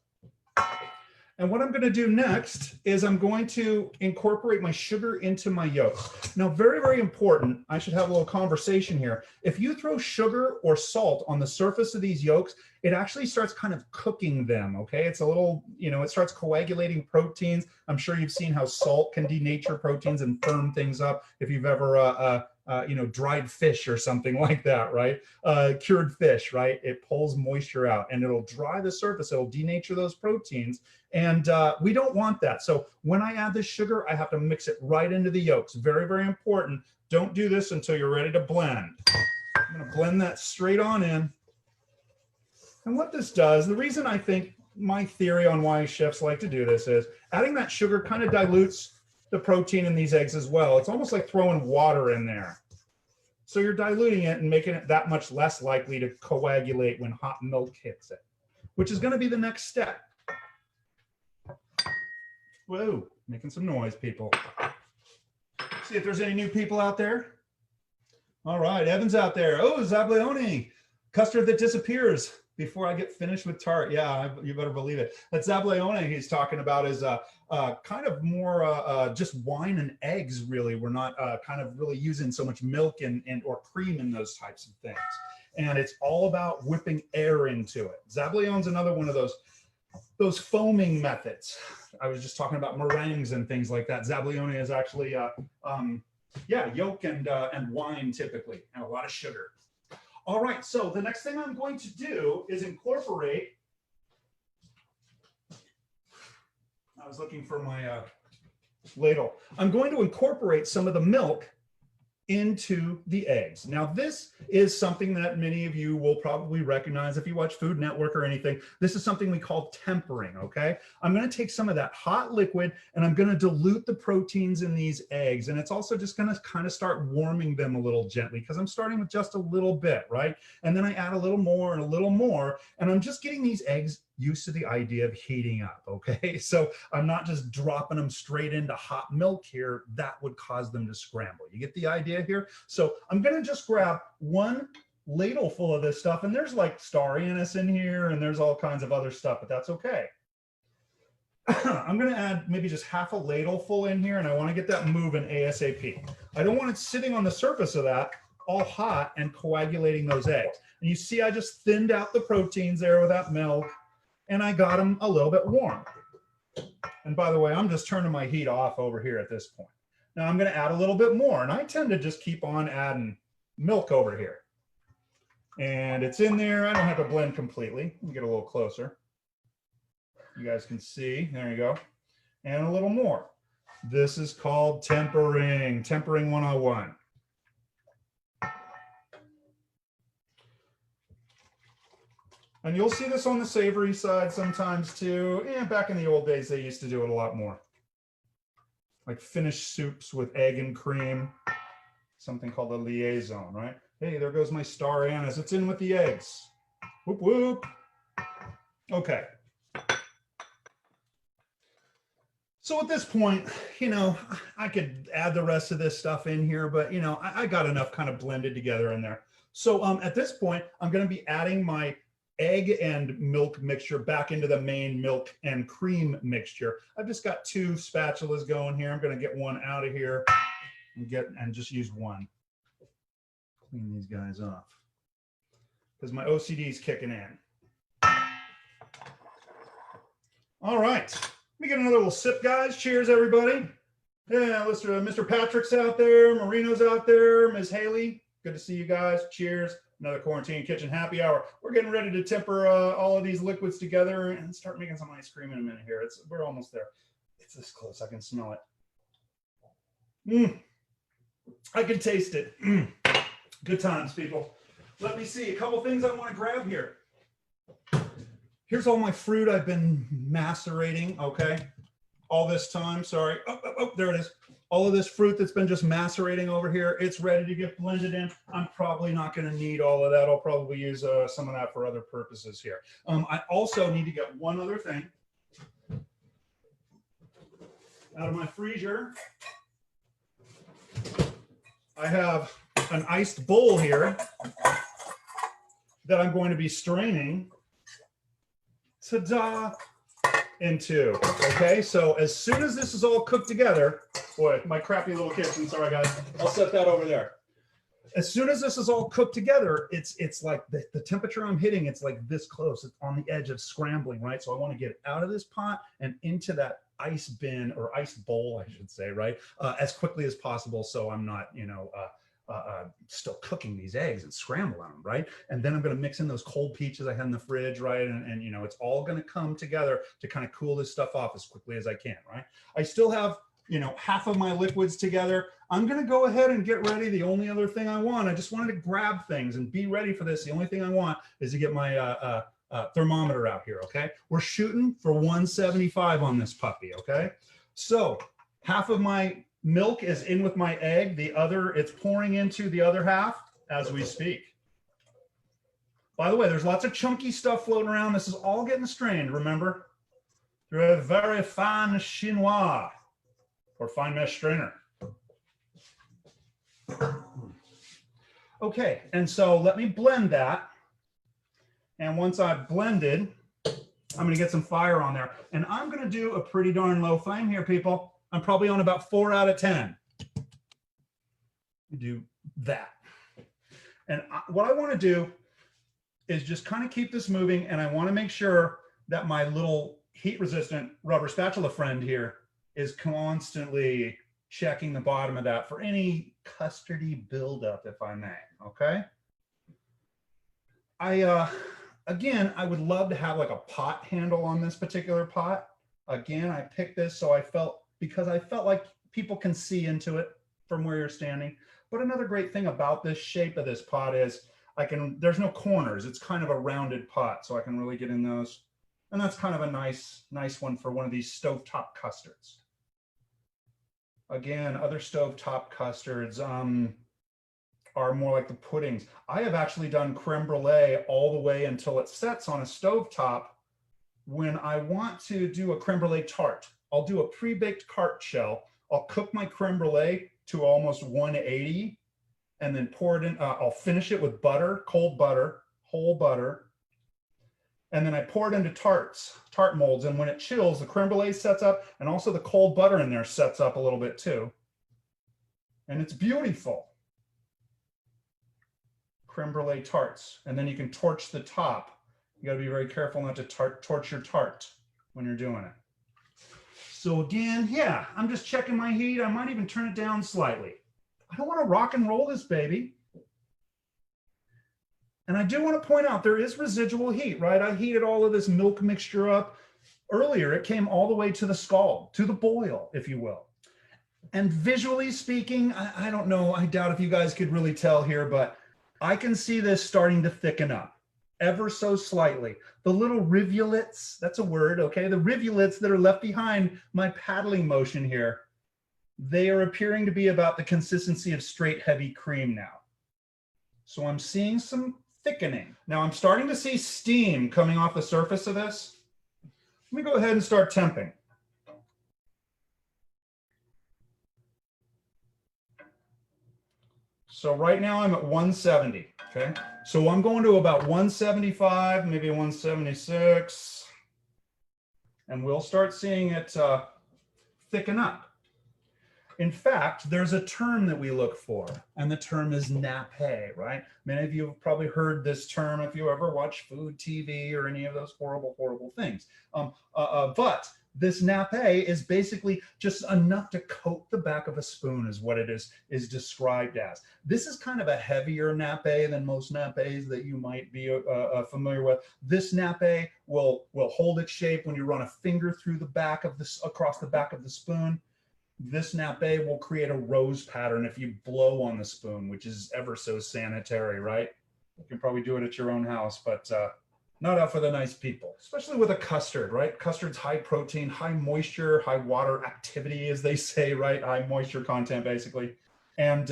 And what I'm going to do next is I'm going to incorporate my sugar into my yolk. Now, very, very important, I should have a little conversation here. If you throw sugar or salt on the surface of these yolks, it actually starts kind of cooking them, okay? It's a little, you know, it starts coagulating proteins. I'm sure you've seen how salt can denature proteins and firm things up if you've ever, you know, dried fish or something like that, right? Cured fish, right? It pulls moisture out and it'll dry the surface. It'll denature those proteins. And we don't want that. So when I add the sugar, I have to mix it right into the yolks. Very, very important. Don't do this until you're ready to blend. I'm going to blend that straight on in. And what this does, the reason I think my theory on why chefs like to do this is adding that sugar kind of dilutes the protein in these eggs as well. It's almost like throwing water in there. So you're diluting it and making it that much less likely to coagulate when hot milk hits it, which is going to be the next step. Whoa, making some noise, people. See if there's any new people out there. All right, Evan's out there. Oh, Zableone, custard that disappears before I get finished with tart. Yeah, you better believe it. That Zableone he's talking about is kind of more just wine and eggs, really. We're not kind of really using so much milk and or cream in those types of things. And it's all about whipping air into it. Zableone's another one of those foaming methods. I was just talking about meringues and things like that. Zableone is actually, yeah, yolk and wine typically, and a lot of sugar. All right, so the next thing I'm going to do is incorporate, I was looking for my ladle. I'm going to incorporate some of the milk into the eggs. Now, this is something that many of you will probably recognize if you watch Food Network or anything. This is something we call tempering, okay? I'm going to take some of that hot liquid and I'm going to dilute the proteins in these eggs. And it's also just going to kind of start warming them a little gently because I'm starting with just a little bit, right? And then I add a little more and a little more, and I'm just getting these eggs used to the idea of heating up, okay? So I'm not just dropping them straight into hot milk here. That would cause them to scramble. You get the idea here? So I'm gonna just grab one ladle full of this stuff, and there's like star anise in here, and there's all kinds of other stuff, but that's okay. I'm going to add maybe just half a ladle full in here, and I want to get that moving ASAP. I don't want it sitting on the surface of that all hot and coagulating those eggs. And you see I just thinned out the proteins there with that milk, and I got them a little bit warm. And by the way, I'm just turning my heat off over here at this point. Now I'm going to add a little bit more, and I tend to just keep on adding milk over here. And it's in there. I don't have to blend completely. Let me get a little closer. You guys can see, there you go. And a little more. This is called tempering, tempering 101. And you'll see this on the savory side sometimes too. And back in the old days, they used to do it a lot more. Like finished soups with egg and cream, something called a liaison, right? Hey, there goes my star anise. It's in with the eggs. Whoop, whoop. Okay. So at this point, you know, I could add the rest of this stuff in here, but, you know, I got enough kind of blended together in there. So at this point, I'm going to be adding my egg and milk mixture back into the main milk and cream mixture. I've just got 2 spatulas going here. I'm going to get one out of here and just use one. Clean these guys off because my OCD is kicking in. All right. Let me get another little sip, guys. Cheers, everybody. Yeah, Mr. Patrick's out there. Marino's out there. Ms. Haley, good to see you guys. Cheers. Another Quarantine Kitchen Happy Hour. We're getting ready to temper all of these liquids together and start making some ice cream in a minute here. We're almost there. It's this close. I can smell it. I can taste it. Good times, people. Let me see. A couple things I want to grab here. Here's all my fruit I've been macerating, okay? All this time, sorry. Oh, there it is. All of this fruit that's been just macerating over here, it's ready to get blended in. I'm probably not gonna need all of that. I'll probably use some of that for other purposes here. I also need to get one other thing out of my freezer. I have an iced bowl here that I'm going to be straining ta-da, into. Okay, so as soon as this is all cooked together, boy, my crappy little kitchen, sorry guys, I'll set that over there. As soon as this is all cooked together, it's like the temperature I'm hitting, it's like this close. It's on the edge of scrambling, right? So I want to get it out of this pot and into that ice bin or ice bowl, I should say, right? As quickly as possible, so I'm not, you know, still cooking these eggs and scrambling them, right? And then I'm going to mix in those cold peaches I had in the fridge, right? And you know, it's all going to come together to kind of cool this stuff off as quickly as I can, right? I still have, you know, half of my liquids together. I'm going to go ahead and get ready. The only other thing I want, I just wanted to grab things and be ready for this. The only thing I want is to get my thermometer out here, okay? We're shooting for 175 on this puppy, okay? So half of my milk is in with my egg. The other, it's pouring into the other half as we speak. By the way, there's lots of chunky stuff floating around. This is all getting strained, remember? Through a very fine chinois or fine mesh strainer. Okay, and so let me blend that. And once I've blended, I'm gonna get some fire on there. And I'm gonna do a pretty darn low flame here, people. I'm probably on about 4 out of 10. Do that. And what I want to do is just kind of keep this moving, and I want to make sure that my little heat resistant rubber spatula friend here is constantly checking the bottom of that for any custardy buildup, if I may, okay? Again, I would love to have like a pot handle on this particular pot. Again, I picked this so because I felt like people can see into it from where you're standing. But another great thing about this shape of this pot is there's no corners. It's kind of a rounded pot, so I can really get in those. And that's kind of a nice one for one of these stovetop custards. Again, other stovetop custards are more like the puddings. I have actually done creme brulee all the way until it sets on a stovetop. When I want to do a creme brulee tart, I'll do a pre-baked tart shell. I'll cook my creme brulee to almost 180 and then pour it in. I'll finish it with butter, cold butter, whole butter. And then I pour it into tart molds. And when it chills, the creme brulee sets up, and also the cold butter in there sets up a little bit too. And it's beautiful. Creme brulee tarts. And then you can torch the top. You got to be very careful not to torch your tart when you're doing it. So again, yeah, I'm just checking my heat. I might even turn it down slightly. I don't want to rock and roll this baby. And I do want to point out there is residual heat, right? I heated all of this milk mixture up earlier. It came all the way to the scald, to the boil, if you will. And visually speaking, I don't know, I doubt if you guys could really tell here, but I can see this starting to thicken up ever so slightly. The little rivulets, that's a word, okay? The rivulets that are left behind my paddling motion here, they are appearing to be about the consistency of straight heavy cream now. So I'm seeing some thickening. Now I'm starting to see steam coming off the surface of this. Let me go ahead and start temping. So right now I'm at 170, okay? So I'm going to about 175, maybe 176, and we'll start seeing it thicken up. In fact, there's a term that we look for, and the term is NAPPE, right? Many of you have probably heard this term if you ever watch food TV or any of those horrible, horrible things. But this NAPPE is basically just enough to coat the back of a spoon is what it is described as. This is kind of a heavier NAPPE than most NAPPEs that you might be familiar with. This NAPPE will hold its shape when you run a finger through the back of this, across the back of the spoon. This NAPPE will create a rose pattern if you blow on the spoon, which is ever so sanitary, right? You can probably do it at your own house, but not out for the nice people, especially with a custard, right? Custard's high protein, high moisture, high water activity, as they say, right? High moisture content, basically. And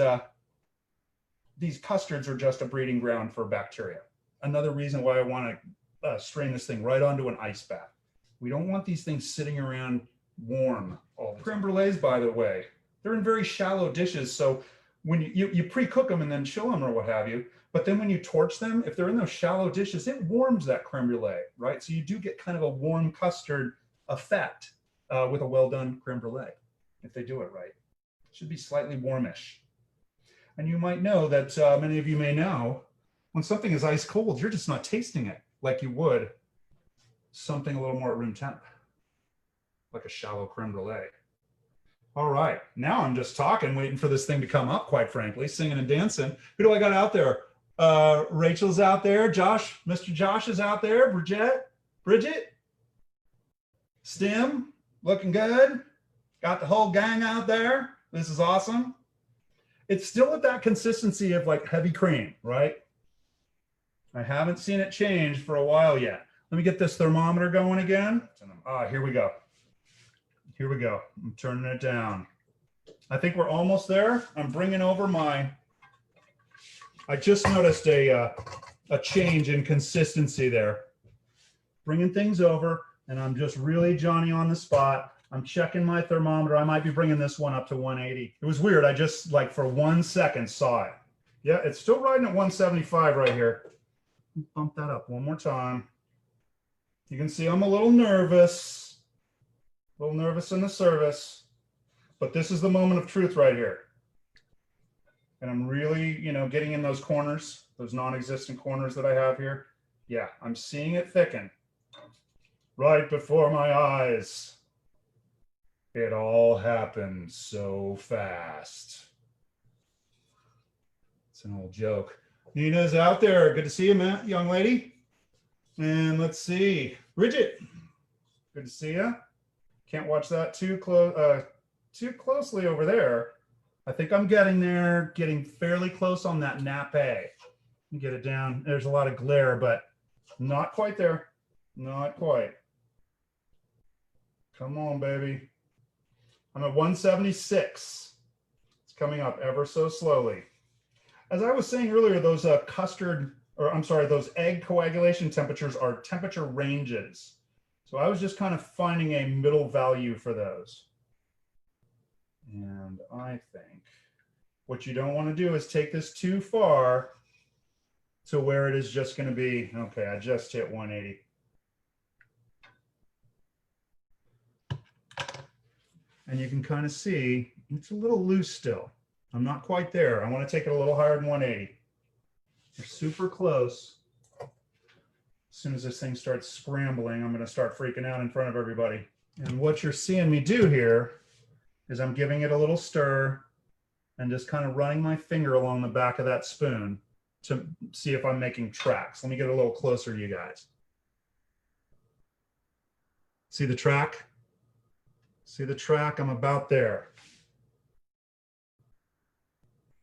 these custards are just a breeding ground for bacteria. Another reason why I want to strain this thing right onto an ice bath. We don't want these things sitting around warm all the time. Creme brulees, by the way, they're in very shallow dishes. So when you pre-cook them and then chill them or what have you, but then when you torch them, if they're in those shallow dishes, it warms that creme brulee, right? So you do get kind of a warm custard effect with a well-done creme brulee, if they do it right. It should be slightly warmish. And you might know that, many of you may know, when something is ice cold, you're just not tasting it like you would something a little more at room temp, like a shallow creme brulee. All right, now I'm just talking, waiting for this thing to come up, quite frankly, singing and dancing. Who do I got out there? Rachel's out there. Josh, Mr. Josh is out there. Bridget, Stim, looking good. Got the whole gang out there. This is awesome. It's still at that consistency of like heavy cream, right? I haven't seen it change for a while yet. Let me get this thermometer going again. Here we go. Here we go. I'm turning it down. I think we're almost there. I'm bringing over I just noticed a change in consistency there. Bringing things over, and I'm just really Johnny on the spot. I'm checking my thermometer. I might be bringing this one up to 180. It was weird. I just like for 1 second saw it. Yeah, it's still riding at 175 right here. Bump that up one more time. You can see I'm a little nervous. A little nervous in the service, but this is the moment of truth right here. And I'm really, getting in those corners, those non-existent corners that I have here. Yeah, I'm seeing it thicken right before my eyes. It all happened so fast. It's an old joke. Nina's out there. Good to see you, man, young lady. And let's see, Bridget. Good to see you. Can't watch that too closely over there. I think I'm getting there, getting fairly close on that NAPPE. Get it down. There's a lot of glare, but not quite there. Not quite. Come on, baby. I'm at 176. It's coming up ever so slowly. As I was saying earlier, those those egg coagulation temperatures are temperature ranges. So I was just kind of finding a middle value for those. And I think what you don't want to do is take this too far to where it is just going to be, okay, I just hit 180. And you can kind of see it's a little loose still. I'm not quite there. I want to take it a little higher than 180. We're super close. As soon as this thing starts scrambling, I'm going to start freaking out in front of everybody. And what you're seeing me do here is I'm giving it a little stir and just kind of running my finger along the back of that spoon to see if I'm making tracks. Let me get a little closer to you guys. See the track? See the track? I'm about there.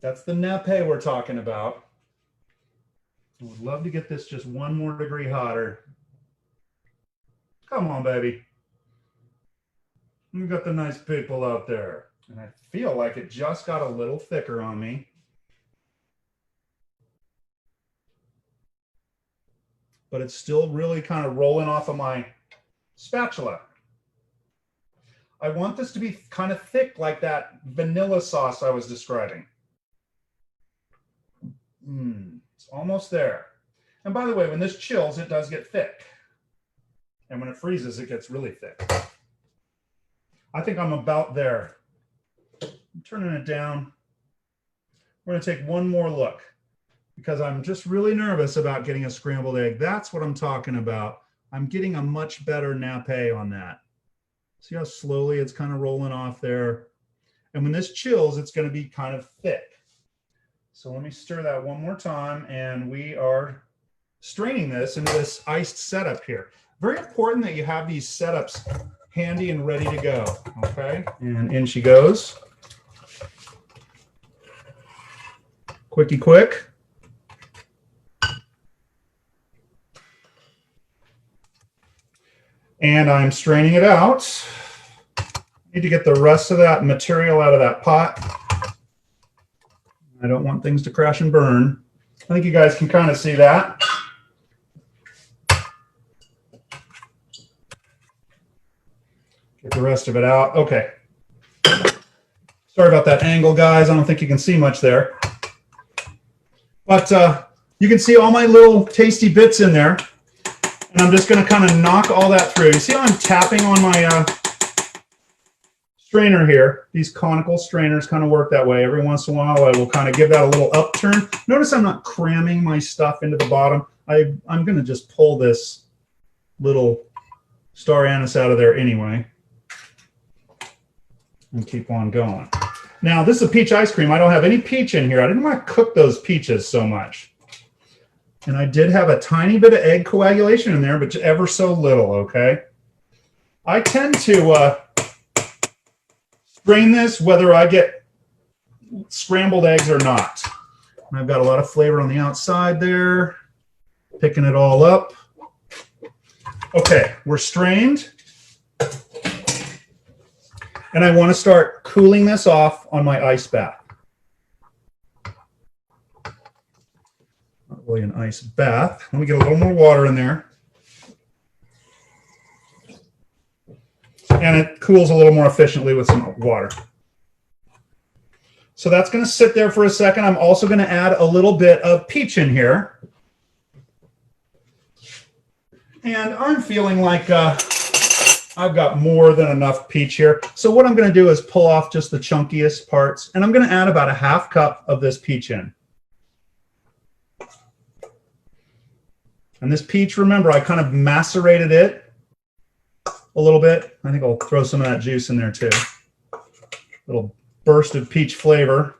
That's the nappè we're talking about. I would love to get this just one more degree hotter. Come on, baby. We've got the nice people out there. And I feel like it just got a little thicker on me. But it's still really kind of rolling off of my spatula. I want this to be kind of thick like that vanilla sauce I was describing. It's almost there. And by the way, when this chills, it does get thick. And when it freezes, it gets really thick. I think I'm about there. I'm turning it down. We're going to take one more look because I'm just really nervous about getting a scrambled egg. That's what I'm talking about. I'm getting a much better nappè on that. See how slowly it's kind of rolling off there. And when this chills, it's going to be kind of thick. So let me stir that one more time, and we are straining this into this iced setup here. Very important that you have these setups handy and ready to go, okay? And in she goes. Quickie quick. And I'm straining it out. Need to get the rest of that material out of that pot. I don't want things to crash and burn. I think you guys can kind of see that. Get the rest of it out. Okay. Sorry about that angle, guys. I don't think you can see much there. But you can see all my little tasty bits in there. And I'm just going to kind of knock all that through. You see how I'm tapping on my strainer here? These conical strainers kind of work that way. Every once in a while, I will kind of give that a little upturn. Notice I'm not cramming my stuff into the bottom. I'm going to just pull this little star anise out of there anyway. And keep on going. Now, this is a peach ice cream. I don't have any peach in here. I didn't want to cook those peaches so much. And I did have a tiny bit of egg coagulation in there, but ever so little, okay? I tend to strain this whether I get scrambled eggs or not. And I've got a lot of flavor on the outside there. Picking it all up. Okay, we're strained. And I want to start cooling this off on my ice bath. Not really an ice bath. Let me get a little more water in there. And it cools a little more efficiently with some water. So that's going to sit there for a second. I'm also going to add a little bit of peach in here. And I'm feeling like I've got more than enough peach here. So what I'm going to do is pull off just the chunkiest parts. And I'm going to add about a half cup of this peach in. And this peach, remember, I kind of macerated it a little bit. I think I'll throw some of that juice in there too. Little burst of peach flavor.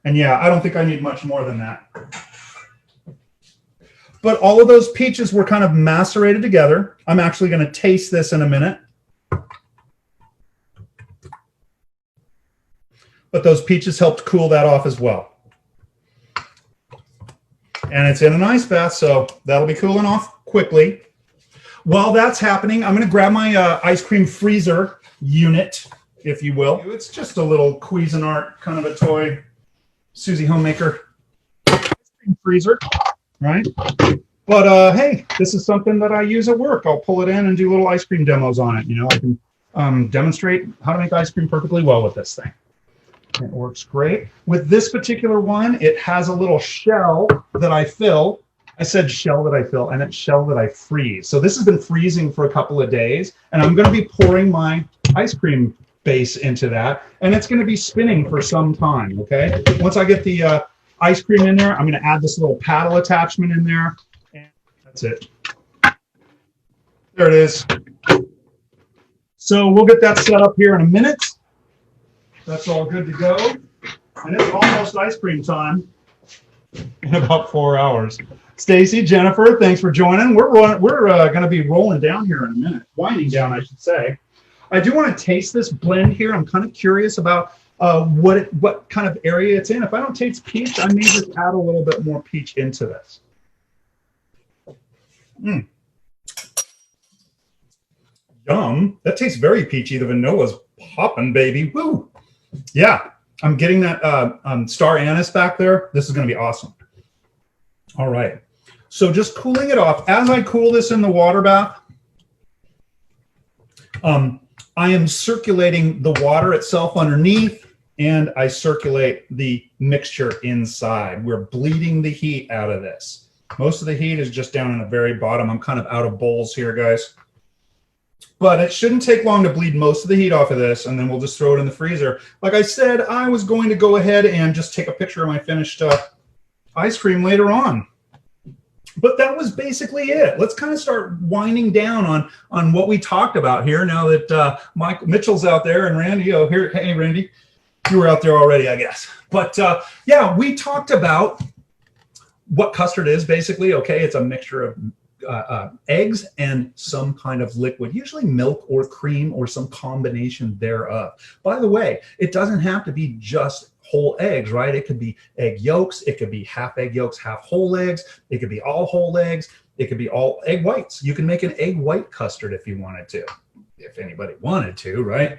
And yeah, I don't think I need much more than that. But all of those peaches were kind of macerated together. I'm actually going to taste this in a minute. But those peaches helped cool that off as well. And it's in an ice bath, so that'll be cooling off quickly. While that's happening, I'm going to grab my ice cream freezer unit, if you will. It's just a little Cuisinart kind of a toy, Susie Homemaker ice cream freezer, right? But hey, this is something that I use at work. I'll pull it in and do little ice cream demos on it. You know, I can demonstrate how to make ice cream perfectly well with this thing. It works great. With this particular one, it has a little shell that I fill. I said shell that I fill, and it's shell that I freeze. So this has been freezing for a couple of days, and I'm going to be pouring my ice cream base into that, and it's going to be spinning for some time, okay? Once I get the ice cream in there, I'm going to add this little paddle attachment in there, and that's it. There it is. So we'll get that set up here in a minute. That's all good to go. And it's almost ice cream time in about 4 hours. Stacy, Jennifer, thanks for joining. We're going to be rolling down here in a minute. Winding down, I should say. I do want to taste this blend here. I'm kind of curious about what kind of area it's in. If I don't taste peach, I may just add a little bit more peach into this. Yum. That tastes very peachy. The vanilla's popping, baby. Woo. Yeah, I'm getting that star anise back there. This is going to be awesome. All right. So just cooling it off. As I cool this in the water bath, I am circulating the water itself underneath, and I circulate the mixture inside. We're bleeding the heat out of this. Most of the heat is just down in the very bottom. I'm kind of out of bowls here, guys. But it shouldn't take long to bleed most of the heat off of this, and then we'll just throw it in the freezer. Like I said, I was going to go ahead and just take a picture of my finished ice cream later on. But that was basically it. Let's kind of start winding down on what we talked about here now that Mike Mitchell's out there and Randy. Oh, here, hey, Randy, you were out there already, I guess. But yeah, we talked about what custard is basically. Okay, it's a mixture of eggs and some kind of liquid, usually milk or cream or some combination thereof. By the way, it doesn't have to be just whole eggs, right? It could be egg yolks. It could be half egg yolks, half whole eggs. It could be all whole eggs. It could be all egg whites. You can make an egg white custard if you wanted to, if anybody wanted to, right?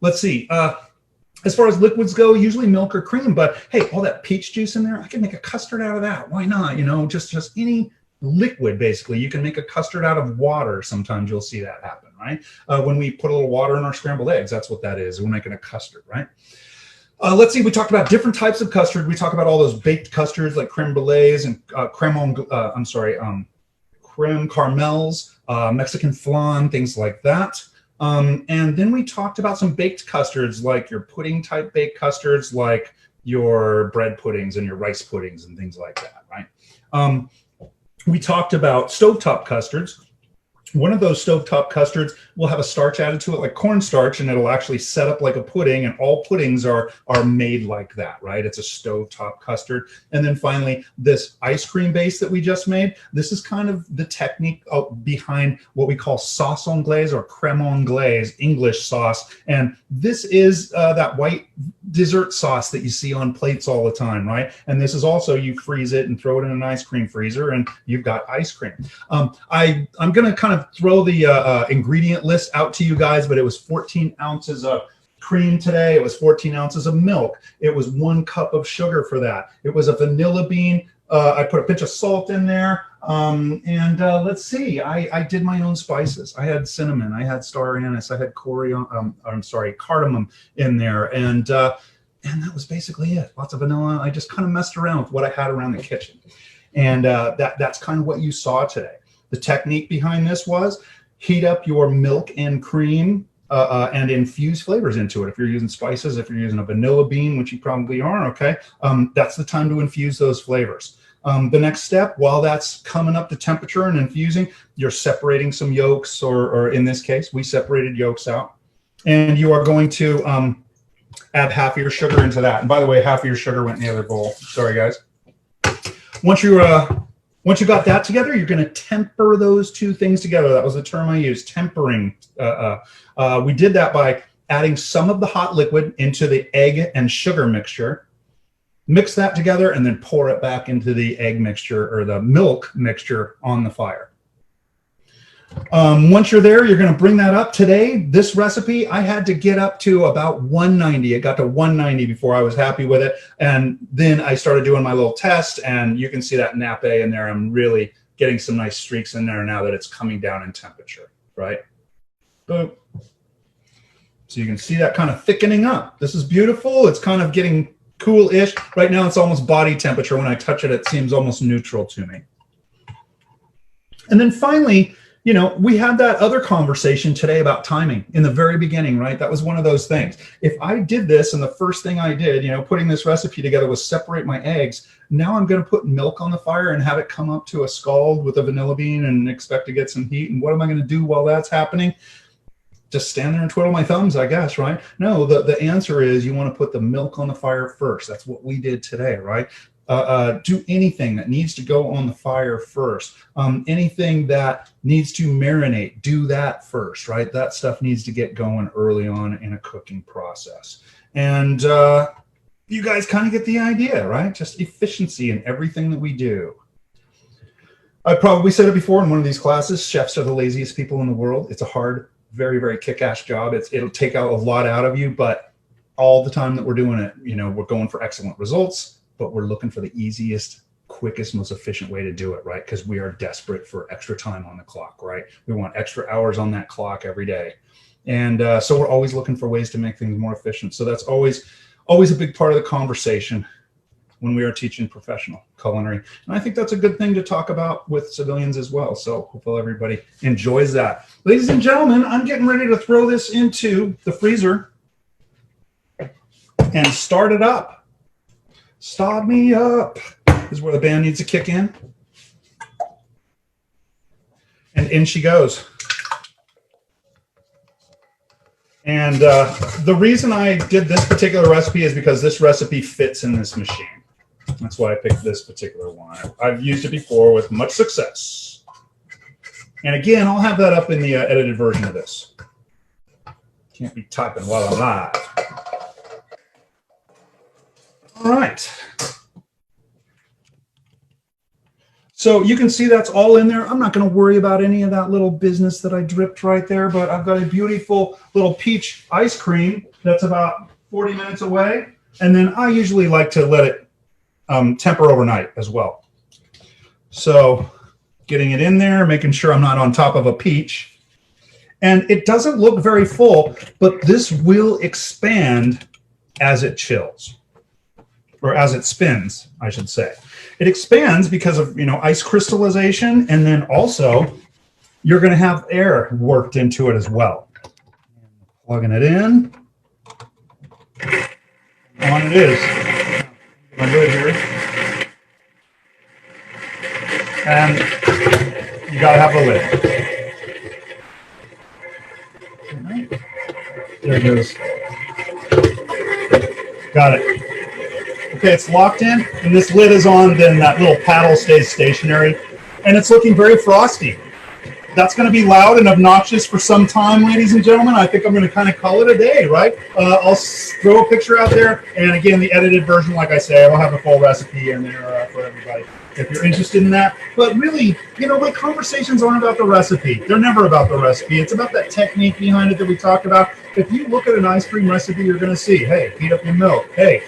Let's see. As far as liquids go, usually milk or cream, but hey, all that peach juice in there, I can make a custard out of that. Why not? You know, just any liquid, basically. You can make a custard out of water. Sometimes you'll see that happen, right? When we put a little water in our scrambled eggs, that's what that is. We're making a custard, right? Let's see, we talked about different types of custard. We talked about all those baked custards like creme brulees and creme caramels, Mexican flan, things like that. And then we talked about some baked custards like your pudding type baked custards, like your bread puddings and your rice puddings and things like that, right? We talked about stovetop custards. One of those stovetop custards will have a starch added to it like cornstarch, and it'll actually set up like a pudding, and all puddings are made like that, right? It's a stovetop custard. And then finally, this ice cream base that we just made, this is kind of the technique behind what we call sauce anglaise or creme anglaise, English sauce. And this is that white dessert sauce that you see on plates all the time, right? And this is also, you freeze it and throw it in an ice cream freezer, and you've got ice cream. I'm going to kind of throw the ingredient list out to you guys, but it was 14 ounces of cream today. It was 14 ounces of milk. It was 1 cup of sugar for that. It was a vanilla bean. I put a pinch of salt in there. Let's see, I did my own spices. I had cinnamon, I had star anise, I had cardamom in there. And that was basically it. Lots of vanilla. I just kind of messed around with what I had around the kitchen. And that's kind of what you saw today. The technique behind this was heat up your milk and cream and infuse flavors into it. If you're using spices, if you're using a vanilla bean, which you probably are, okay, that's the time to infuse those flavors. The next step, while that's coming up to temperature and infusing, you're separating some yolks, or in this case, we separated yolks out. And you are going to add half of your sugar into that. And by the way, half of your sugar went in the other bowl. Sorry, guys. Once you got that together, you're going to temper those two things together. That was the term I used, tempering. We did that by adding some of the hot liquid into the egg and sugar mixture, mix that together, and then pour it back into the egg mixture or the milk mixture on the fire. Once you're there, you're going to bring that up. Today, this recipe, I had to get up to about 190. It got to 190 before I was happy with it. And then I started doing my little test, and you can see that nappe in there. I'm really getting some nice streaks in there now that it's coming down in temperature, right? Boom. So you can see that kind of thickening up. This is beautiful. It's kind of getting cool-ish. Right now, it's almost body temperature. When I touch it, it seems almost neutral to me. And then finally, you know, we had that other conversation today about timing in the very beginning, right? That was one of those things. If I did this and the first thing I did, you know, putting this recipe together was separate my eggs, now I'm going to put milk on the fire and have it come up to a scald with a vanilla bean and expect to get some heat. And what am I going to do while that's happening? Just stand there and twiddle my thumbs, I guess, right? No, the answer is you want to put the milk on the fire first. That's what we did today, right? Do anything that needs to go on the fire first. Anything that needs to marinate, do that first, right? That stuff needs to get going early on in a cooking process. And you guys kind of get the idea, right? Just efficiency in everything that we do. I probably said it before in one of these classes, chefs are the laziest people in the world. It's a hard, very, very kick-ass job. It'll take out a lot out of you, but all the time that we're doing it, you know, we're going for excellent results, but we're looking for the easiest, quickest, most efficient way to do it, right? Because we are desperate for extra time on the clock, right? We want extra hours on that clock every day. And so we're always looking for ways to make things more efficient. So that's always a big part of the conversation when we are teaching professional culinary. And I think that's a good thing to talk about with civilians as well. So hopefully everybody enjoys that. Ladies and gentlemen, I'm getting ready to throw this into the freezer and start it up. Start me up is where the band needs to kick in. And in she goes. And the reason I did this particular recipe is because this recipe fits in this machine. That's why I picked this particular one. I've used it before with much success. And again, I'll have that up in the edited version of this. Can't be typing while I'm live. All right. So you can see that's all in there. I'm not going to worry about any of that little business that I dripped right there, but I've got a beautiful little peach ice cream that's about 40 minutes away. And then I usually like to let it temper overnight as well. So getting it in there, making sure I'm not on top of a peach. And it doesn't look very full, but this will expand as it chills. Or as it spins, I should say. It expands because of, you know, ice crystallization, and then also you're going to have air worked into it as well. Plugging it in. On it is. My lid here. And you got to have a lid. There it goes. Got it. Okay, it's locked in, and this lid is on, then that little paddle stays stationary, and it's looking very frosty. That's going to be loud and obnoxious for some time, ladies and gentlemen. I think I'm going to kind of call it a day, right? I'll throw a picture out there, and again, the edited version, like I say, I'll have a full recipe in there for everybody if you're interested in that. But really, you know, my conversations aren't about the recipe. They're never about the recipe. It's about that technique behind it that we talked about. If you look at an ice cream recipe, you're going to see, hey, heat up your milk. Hey,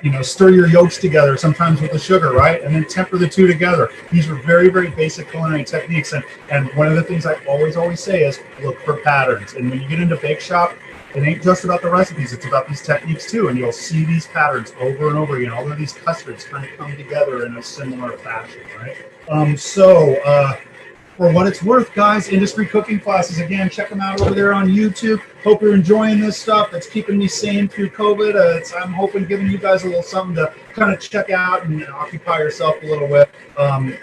you know, stir your yolks together, sometimes with the sugar, right? And then temper the two together. These are very, very basic culinary techniques. And one of the things I always say is look for patterns. And when you get into bake shop, it ain't just about the recipes. It's about these techniques too. And you'll see these patterns over and over again. All of these custards kind of come together in a similar fashion, right? For what it's worth, guys, industry cooking classes, again, check them out over there on YouTube. Hope you're enjoying this stuff. It's keeping me sane through COVID. I'm hoping giving you guys a little something to kind of check out and occupy yourself a little with.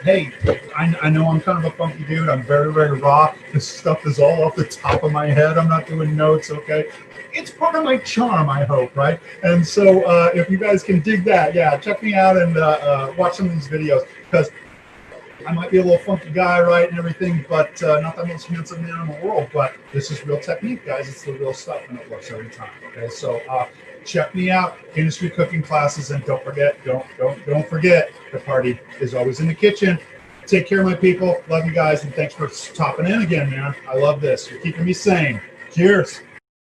Hey, I know I'm kind of a funky dude. I'm very, very raw. This stuff is all off the top of my head. I'm not doing notes, okay? It's part of my charm, I hope, right? And so if you guys can dig that, yeah, check me out and watch some of these videos, because I might be a little funky guy, right, and everything, but not the most handsome man in the world. But this is real technique, guys. It's the real stuff, and it works every time. Okay, so check me out, industry cooking classes, and don't forget, don't forget, the party is always in the kitchen. Take care, my people. Love you guys, and thanks for stopping in again, man. I love this. You're keeping me sane. Cheers.